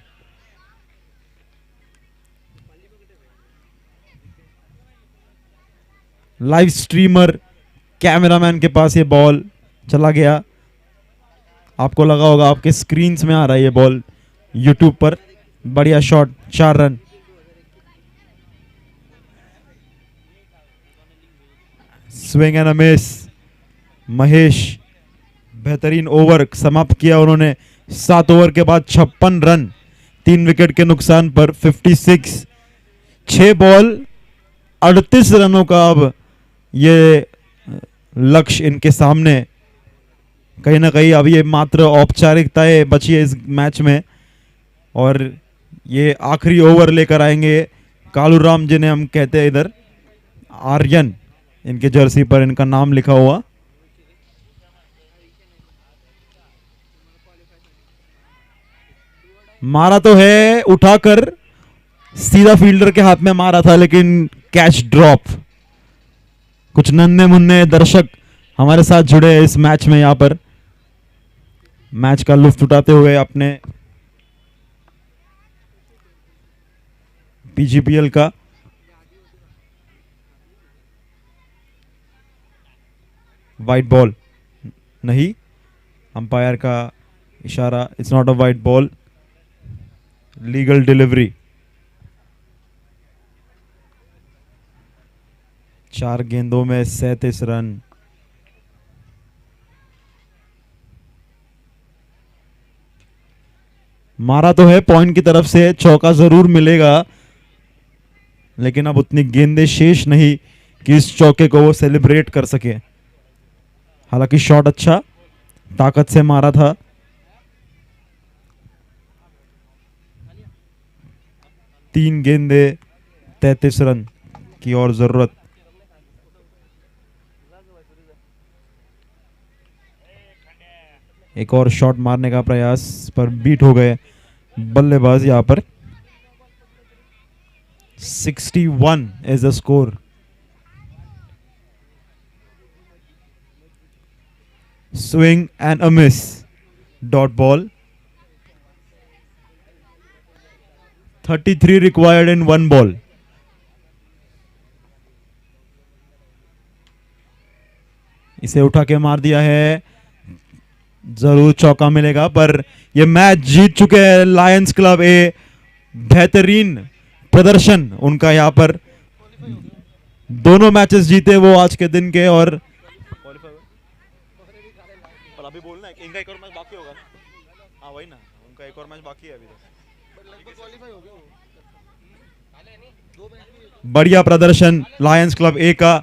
Live streamer cameraman के पास ये बॉल चला गया। आपको लगा होगा आपके स्क्रीन्स में आ रहा है ये बॉल यूट्यूब पर। बढ़िया shot, 4 run. Swing and a miss. Mahesh बेहतरीन ओवर समाप्त किया उन्होंने। 7 ओवर के बाद 56 रन, 3 विकेट के नुकसान पर 56। 6 बॉल 38 रनों का अब ये लक्ष्य इनके सामने। कहीं ना कहीं अब ये मात्र औपचारिकताएं बची है इस मैच में, और ये आखिरी ओवर लेकर आएंगे कालूराम, जिन्हें हम कहते हैं इधर आर्यन, इनके जर्सी पर इनका नाम लिखा हुआ। मारा तो है उठाकर, सीधा फील्डर के हाथ में मारा था, लेकिन कैच ड्रॉप। कुछ नन्हे मुन्ने दर्शक हमारे साथ जुड़े हैं इस मैच में, यहां पर मैच का लुत्फ उठाते हुए अपने पीजीपीएल का। वाइट बॉल नहीं, अंपायर का इशारा, it's not a white ball, legal delivery. 4 गेंदों में 37 रन। मारा तो है पॉइंट की तरफ से, चौका जरूर मिलेगा, लेकिन अब उतनी गेंदें शेष नहीं कि इस चौके को वो सेलिब्रेट कर सके। हालांकि शॉट अच्छा, ताकत से मारा था। तीन गेंदे 33 रन की और जरूरत। एक और शॉट मारने का प्रयास पर बीट हो गए बल्लेबाज यहां पर। 61 is the score. Swing and a miss, dot ball. 33 required in 1 ball. इसे उठा के मार दिया है, जरूर चौका मिलेगा, पर यह मैच जीत चुके हैं लायंस क्लब ए। बेहतरीन प्रदर्शन उनका यहां पर दोनों मैचेस जीते वो आज के दिन के। और क्वालिफाई पर अभी बोलना है इनका एक और मैच बाकी होगा। हाँ वही ना, उनका एक और मैच बाकी है अभी तो। लगभग क्वालीफाई हो गया वो। बढ़िया प्रदर्शन लायंस क्लब ए का।